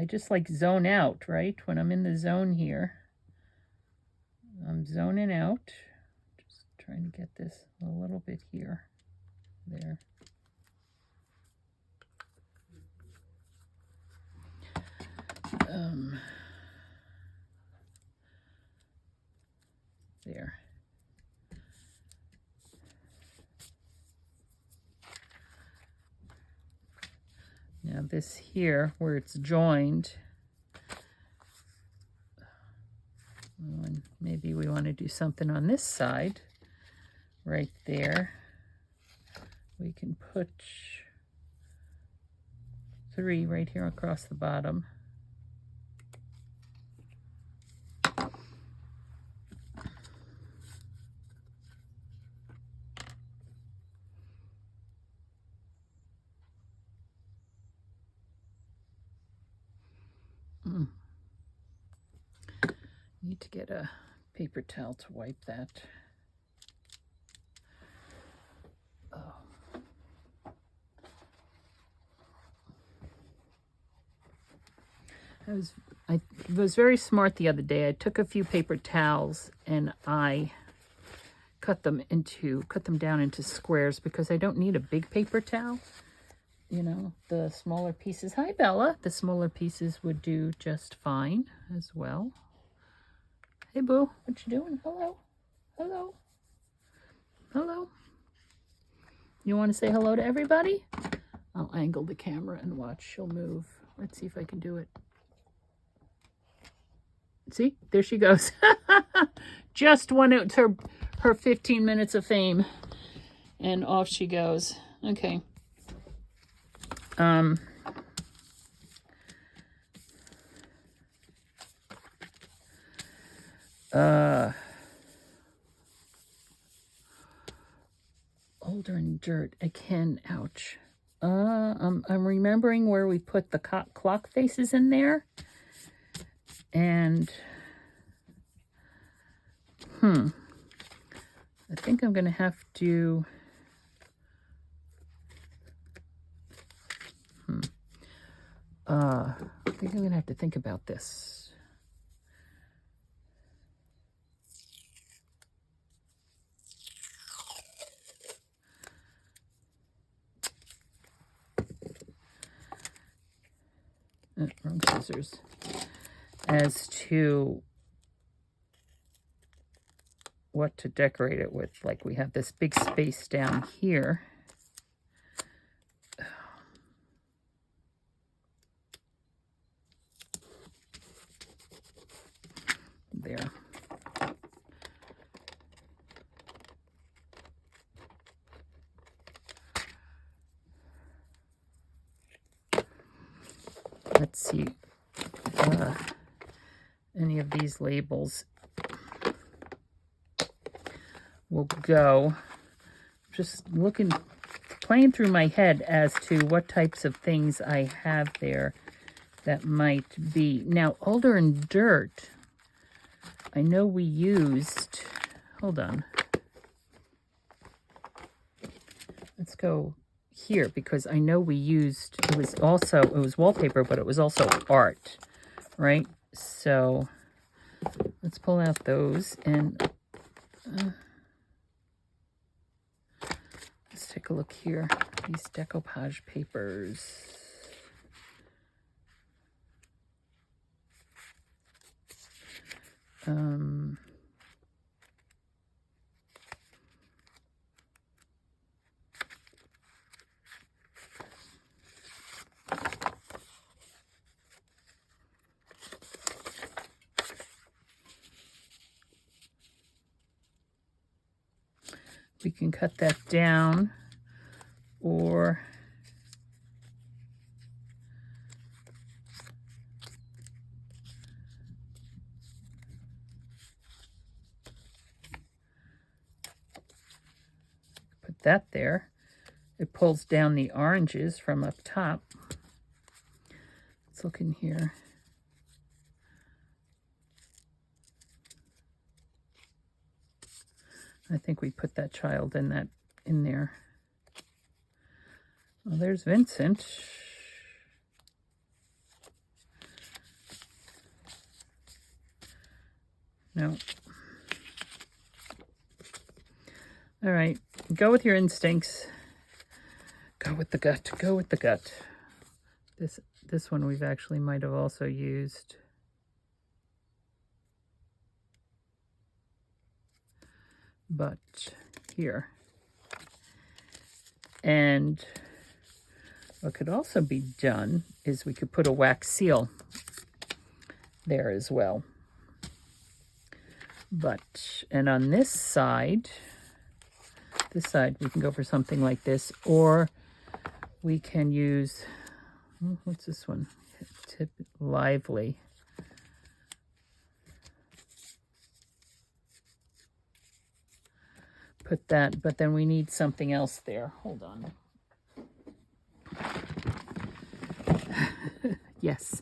[SPEAKER 1] I just like zone out, right? When I'm in the zone here, I'm zoning out. Just trying to get this a little bit here, there. There. Now this here, where it's joined, and maybe we want to do something on this side, right there. We can put 3 right here across the bottom. Need to get a paper towel to wipe that. Oh. I was very smart the other day. I took a few paper towels and I cut them down into squares because I don't need a big paper towel. You know, the smaller pieces. Hi, Bella. The smaller pieces would do just fine as well. Hey, boo. What you doing? Hello. Hello. Hello. You want to say hello to everybody? I'll angle the camera and watch. She'll move. Let's see if I can do it. See? There she goes. Just went out to her 15 minutes of fame. And off she goes. Okay. Older and dirt again. Ouch. I'm remembering where we put the clock faces in there, and I think I'm gonna have to. I think I'm gonna have to think about this. Wrong scissors. As to what to decorate it with. Like we have this big space down here. There. Let's see any of these labels will go. Just playing through my head as to what types of things I have there that might be. Now, older and dirt, I know we used, hold on. Let's go here because I know we used, it was wallpaper, but it was also art, right? So let's pull out those and let's take a look here. These decoupage papers. We can cut that down, or put that there. It pulls down the oranges from up top. Let's look in here. I think we put that child in there. Well, there's Vincent. No. All right, go with your instincts. Go with the gut. Go with the gut. This one we've actually might have also used. But here. And what could also be done is we could put a wax seal there as well. But, and on this side we can go for something like this, or we can use, what's this one? Tip Lively. Put that, but then we need something else there. Hold on. Yes,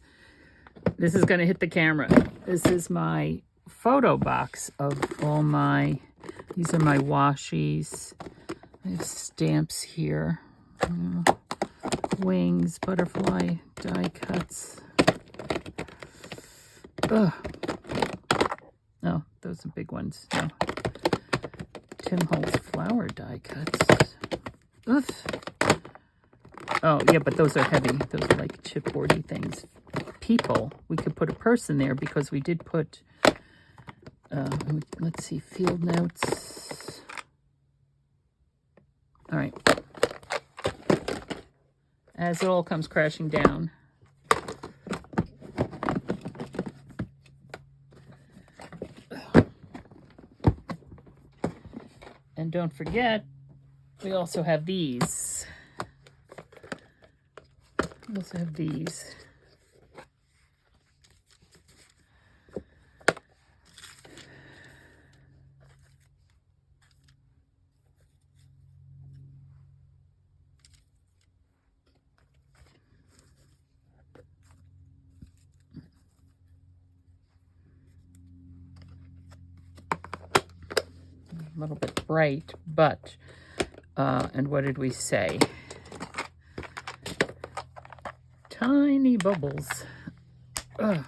[SPEAKER 1] this is going to hit the camera. This is my photo box of all my, these are my washies. I have stamps here. Wings, butterfly, die cuts. Ugh. Oh, those are big ones. No. Tim Holtz flower die cuts. Oof. Oh, yeah, but those are heavy. Those are like chipboardy things. People. We could put a person there because we did put, let's see, field notes. All right. As it all comes crashing down. And don't forget, we also have these. We also have these. A little bit bright, but, and what did we say? Tiny bubbles. Ugh.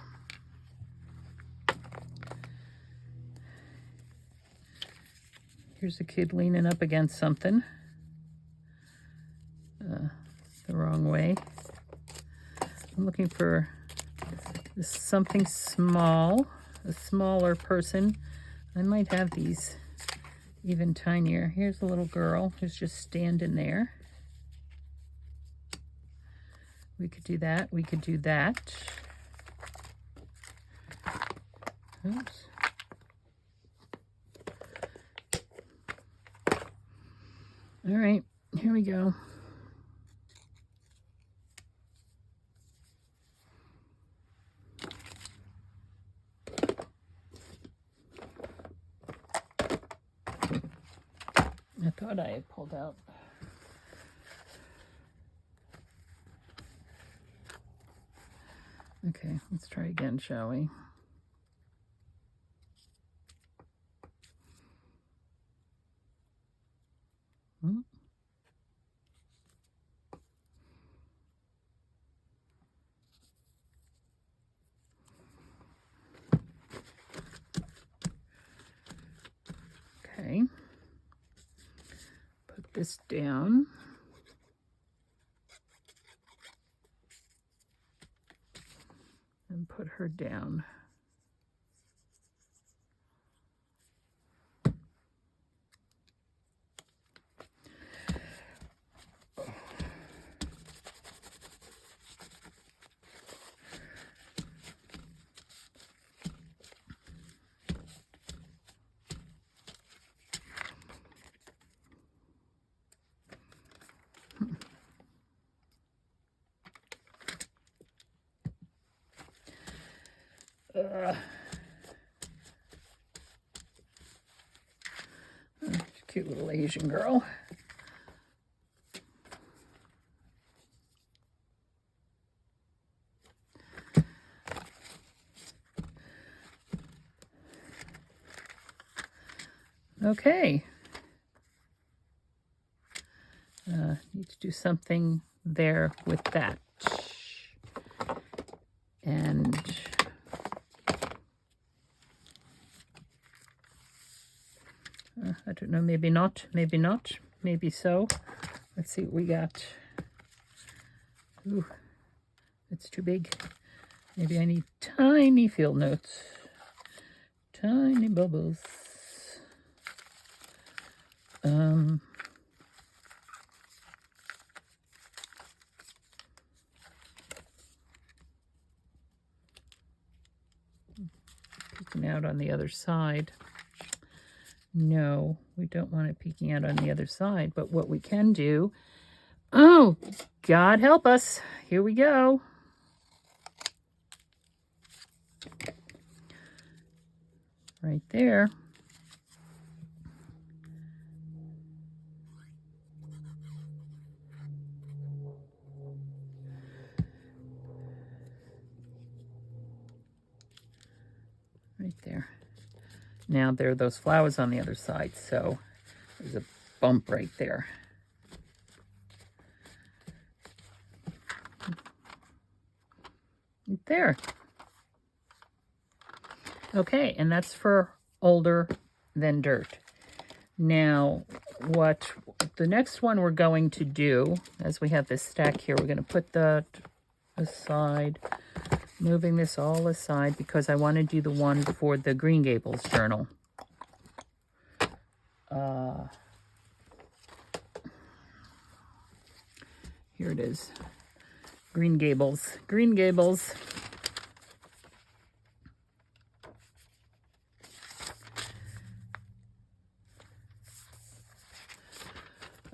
[SPEAKER 1] Here's a kid leaning up against something. The wrong way. I'm looking for something small, a smaller person. I might have these even tinier. Here's a little girl who's just standing there. We could do that. We could do that. Oops. All right, here we go. I thought I had pulled out. Okay, let's try again, shall we? Okay. Put this down. And put her down. Cute little Asian girl. Okay. Need to do something there with that. And I don't know, maybe not, maybe so. Let's see what we got. Ooh, it's too big. Maybe I need tiny field notes. Tiny bubbles. Peeking out on the other side. No, we don't want it peeking out on the other side, but what we can do, oh, God help us. Here we go. Right there. Right there. Now there are those flowers on the other side, so there's a bump right there. Right there. Okay, and that's for older than dirt. Now, what the next one we're going to do, as we have this stack here, we're going to put that aside, moving this all aside because I want to do the one for the Green Gables journal. Here it is. Green Gables. Green Gables.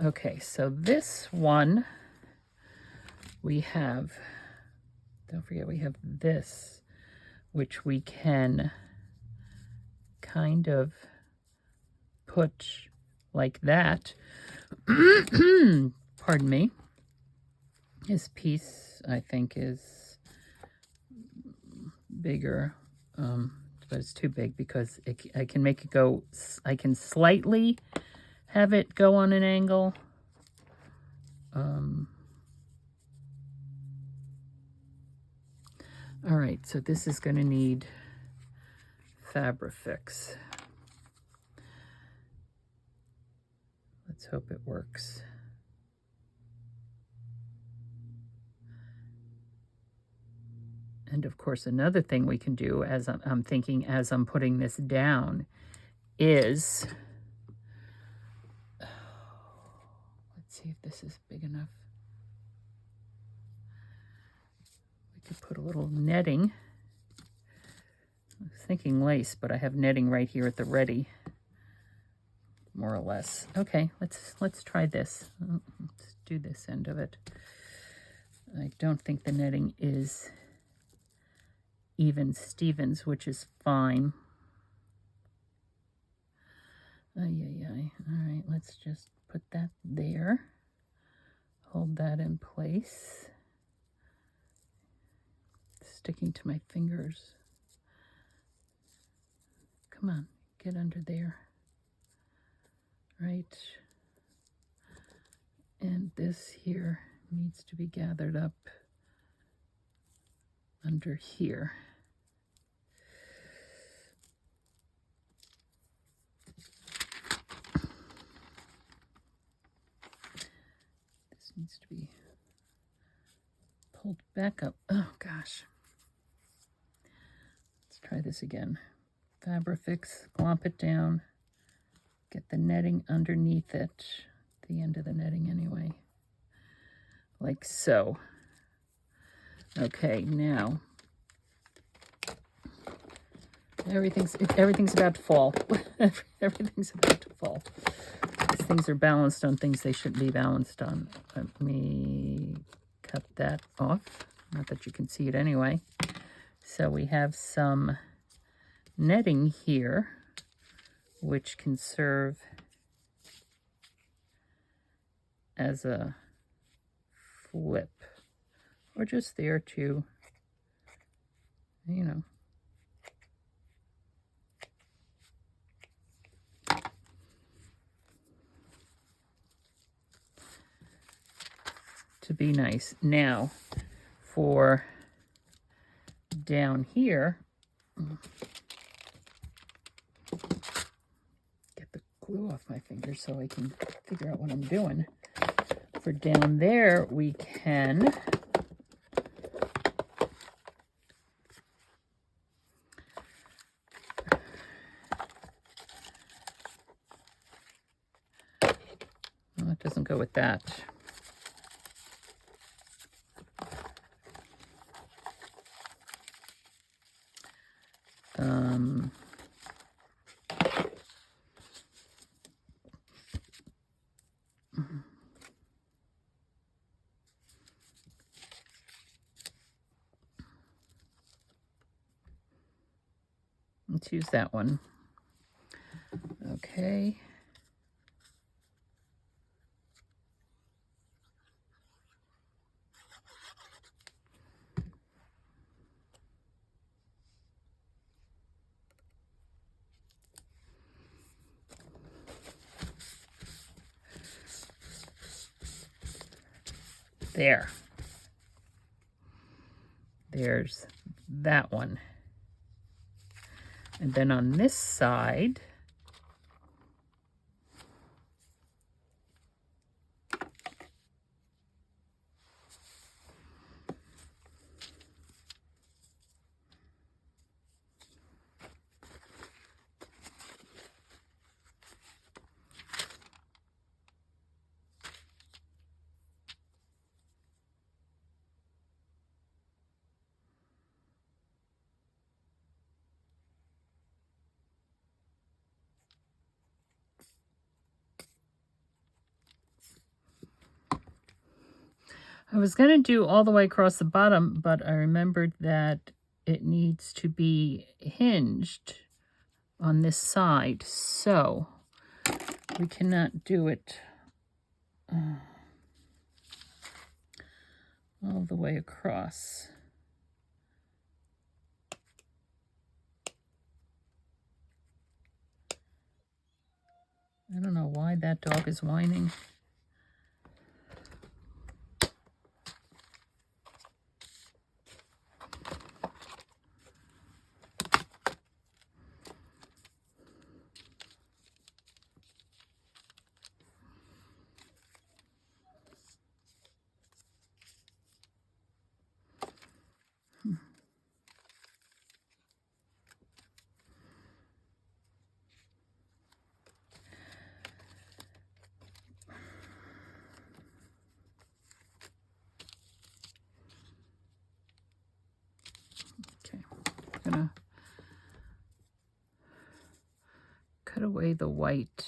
[SPEAKER 1] Okay, so this one we have, don't forget we have this, which we can kind of put like that. Pardon me. His piece, I think, is bigger, but it's too big because I can make it go, I can slightly have it go on an angle. All right, so this is going to need Fabrifix. Let's hope it works. And of course, another thing we can do, as I'm thinking as I'm putting this down, is, let's see if this is big enough. We could put a little netting. I was thinking lace, but I have netting right here at the ready, more or less. Okay, let's try this. Let's do this end of it. I don't think the netting is even Stevens, which is fine. All right, let's just put that there. Hold that in place. It's sticking to my fingers. Come on, get under there. Right. And this here needs to be gathered up under here. This needs to be pulled back up. Oh gosh. Let's try this again. Fabrifix, glomp it down, get the netting underneath it, the end of the netting anyway, like so. Okay, now everything's about to fall. Everything's about to fall. These things are balanced on things they shouldn't be balanced on. Let me cut that off. Not that you can see it anyway. So we have some netting here, which can serve as a flip, or just there to, you know, to be nice. Now, for down here, get the glue off my fingers so I can figure out what I'm doing. For down there, we can well, it doesn't go with that. Let's use that one. Okay. There. There's that one. And then on this side, I was going to do all the way across the bottom, but I remembered that it needs to be hinged on this side, so we cannot do it all the way across. I don't know why that dog is whining. Okay, I'm gonna cut away the white.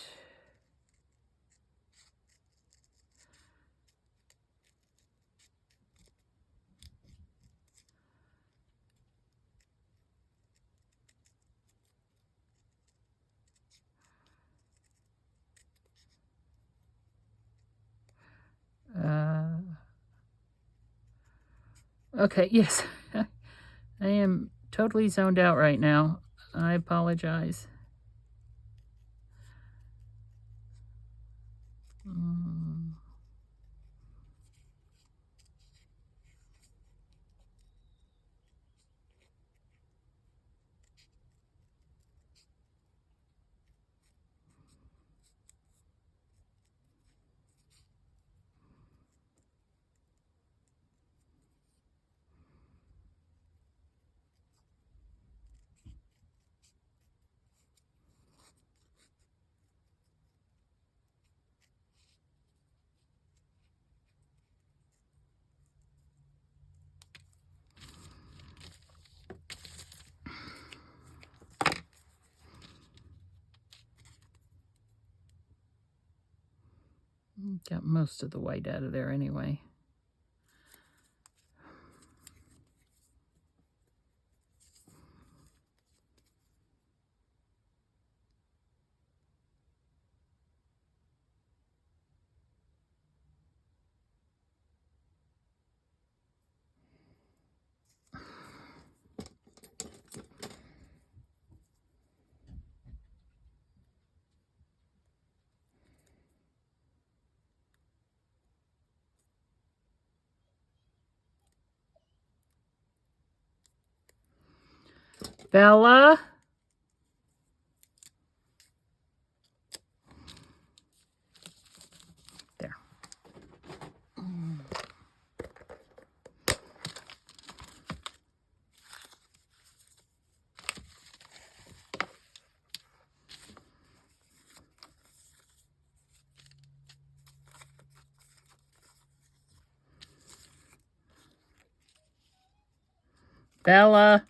[SPEAKER 1] Okay, yes. I am totally zoned out right now. I apologize. Got most of the white out of there anyway. Bella? Bella.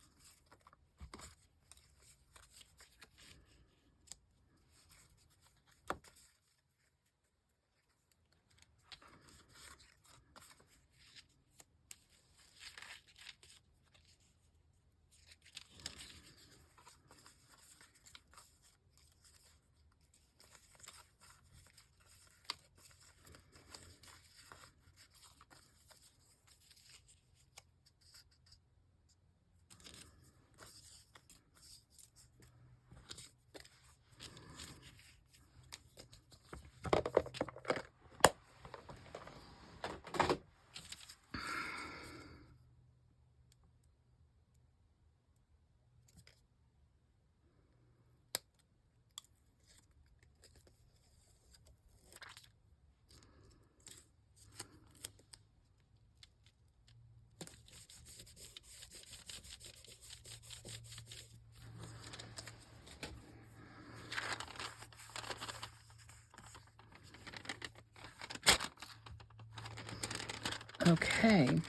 [SPEAKER 1] Okay.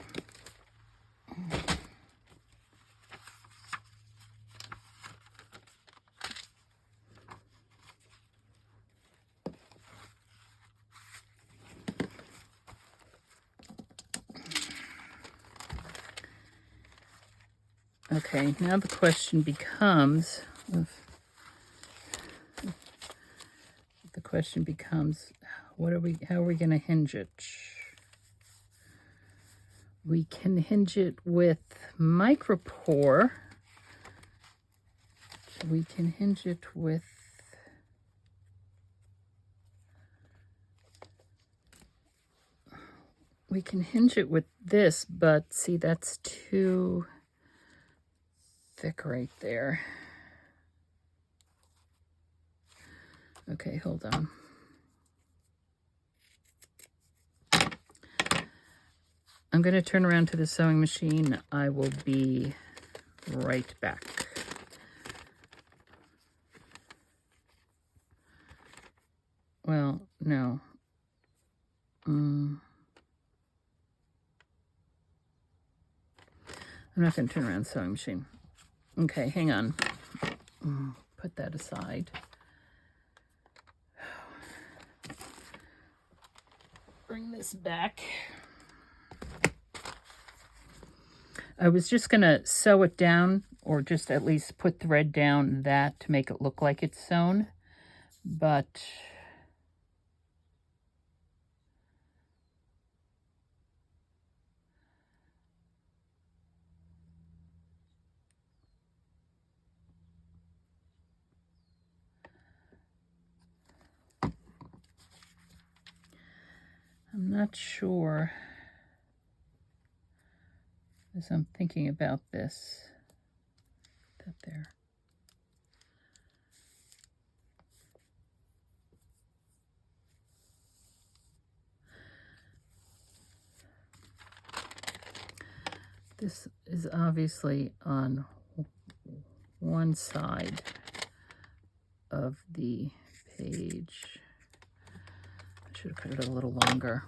[SPEAKER 1] Okay, now the question becomes, how are we going to hinge it? We can hinge it with micropore. We can hinge it with this, but see, that's too thick right there. Okay, hold on. I'm going to turn around to the sewing machine. I will be right back. Well, no. I'm not going to turn around the sewing machine. Okay, hang on. Put that aside. Bring this back. I was just going to sew it down, or just at least put thread down that to make it look like it's sewn. But I'm not sure, as I'm thinking about this. That there. This is obviously on one side of the page. I should have cut it a little longer.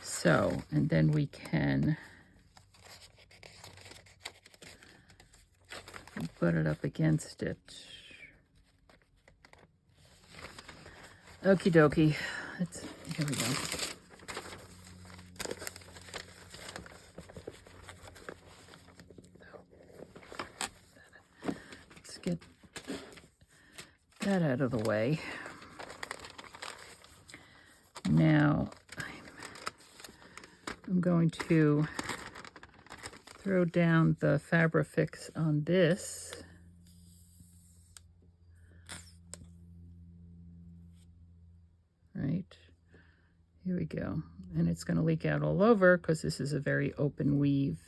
[SPEAKER 1] So, and then we can put it up against it. Okie dokie. Here we go. Let's get that out of the way. Now, I'm going to throw down the Fabrifix on this. Right, here we go. And it's going to leak out all over because this is a very open weave.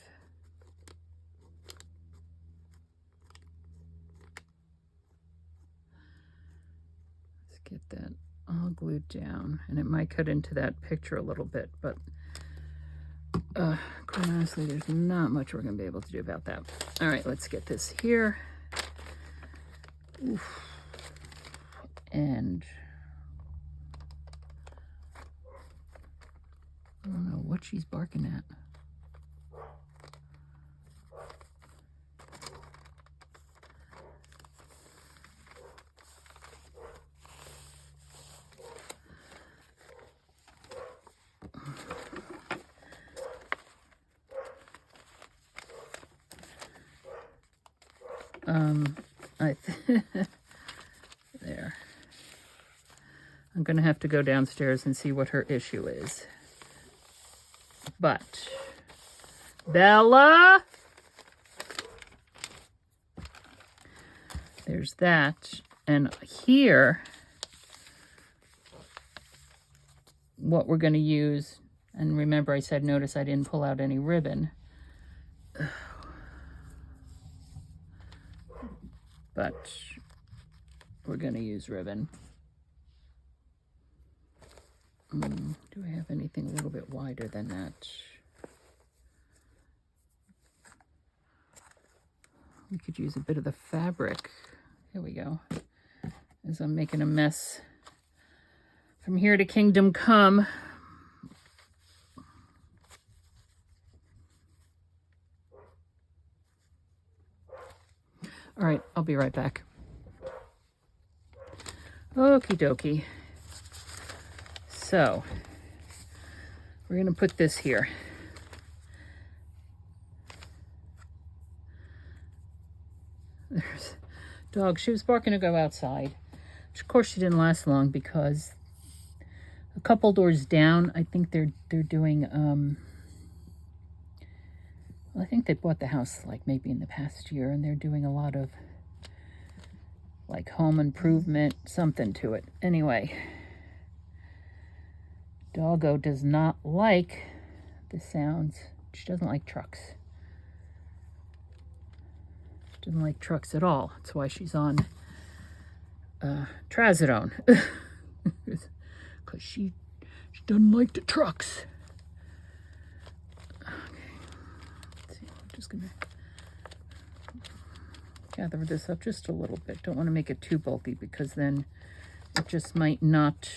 [SPEAKER 1] Let's get that all glued down. And it might cut into that picture a little bit, but quite honestly, there's not much we're going to be able to do about that. All right, let's get this here. Oof. And what she's barking at. There. I'm going to have to go downstairs and see what her issue is. But, Bella! There's that. And here, what we're going to use, and remember I said, notice I didn't pull out any ribbon. But we're going to use ribbon. Do I have anything a little bit wider than that? We could use a bit of the fabric. Here we go. As I'm making a mess. From here to Kingdom Come. All right, I'll be right back. Okie dokie. So, we're going to put this here. There's dog. She was barking to go outside. Which of course she didn't last long because a couple doors down, I think they're doing, I think they bought the house like maybe in the past year, and they're doing a lot of like home improvement, something to it. Anyway, Doggo does not like the sounds. She doesn't like trucks. She doesn't like trucks at all. That's why she's on trazodone. Because she doesn't like the trucks. Okay. Let's see. I'm just going to gather this up just a little bit. Don't want to make it too bulky because then it just might not,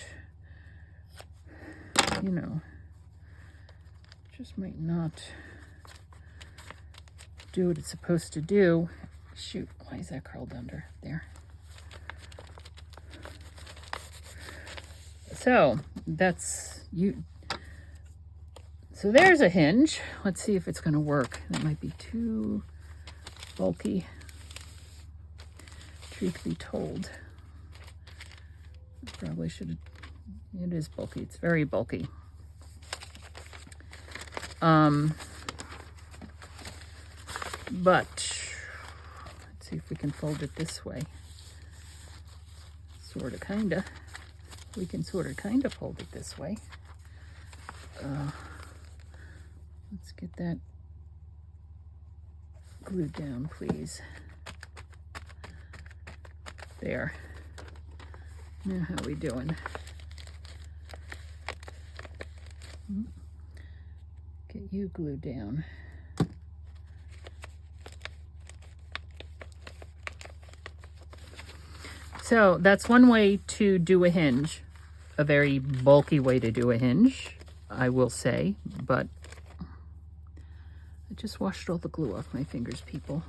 [SPEAKER 1] you know, just might not do what it's supposed to do. Shoot, why is that curled under there? So that's you. So there's a hinge. Let's see if it's going to work. That might be too bulky. Truth be told, I probably should have. It is bulky. It's very bulky. But let's see if we can fold it this way. Sort of, kind of. We can sort of, kind of fold it this way. Let's get that glued down, please. There. Now, how are we doing? Get you glued down. So that's one way to do a hinge, a very bulky way to do a hinge, I will say, but I just washed all the glue off my fingers, people.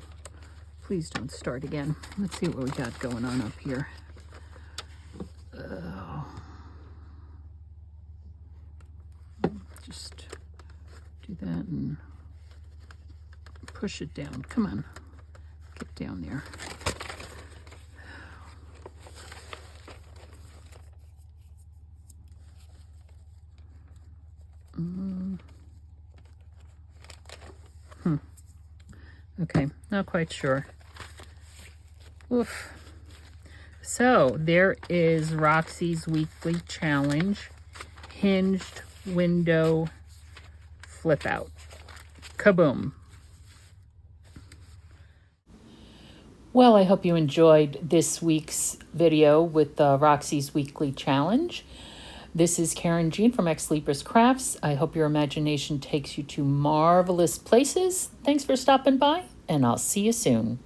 [SPEAKER 1] Please don't start again. Let's see what we got going on up here. Just do that and push it down. Come on, get down there. Okay, not quite sure. Oof. So there is Roxy's weekly challenge, hinged window flip out. Kaboom. Well, I hope you enjoyed this week's video with Roxy's weekly challenge. This is Karen Jean from Ex Libris Crafts. I hope your imagination takes you to marvelous places. Thanks for stopping by, and I'll see you soon.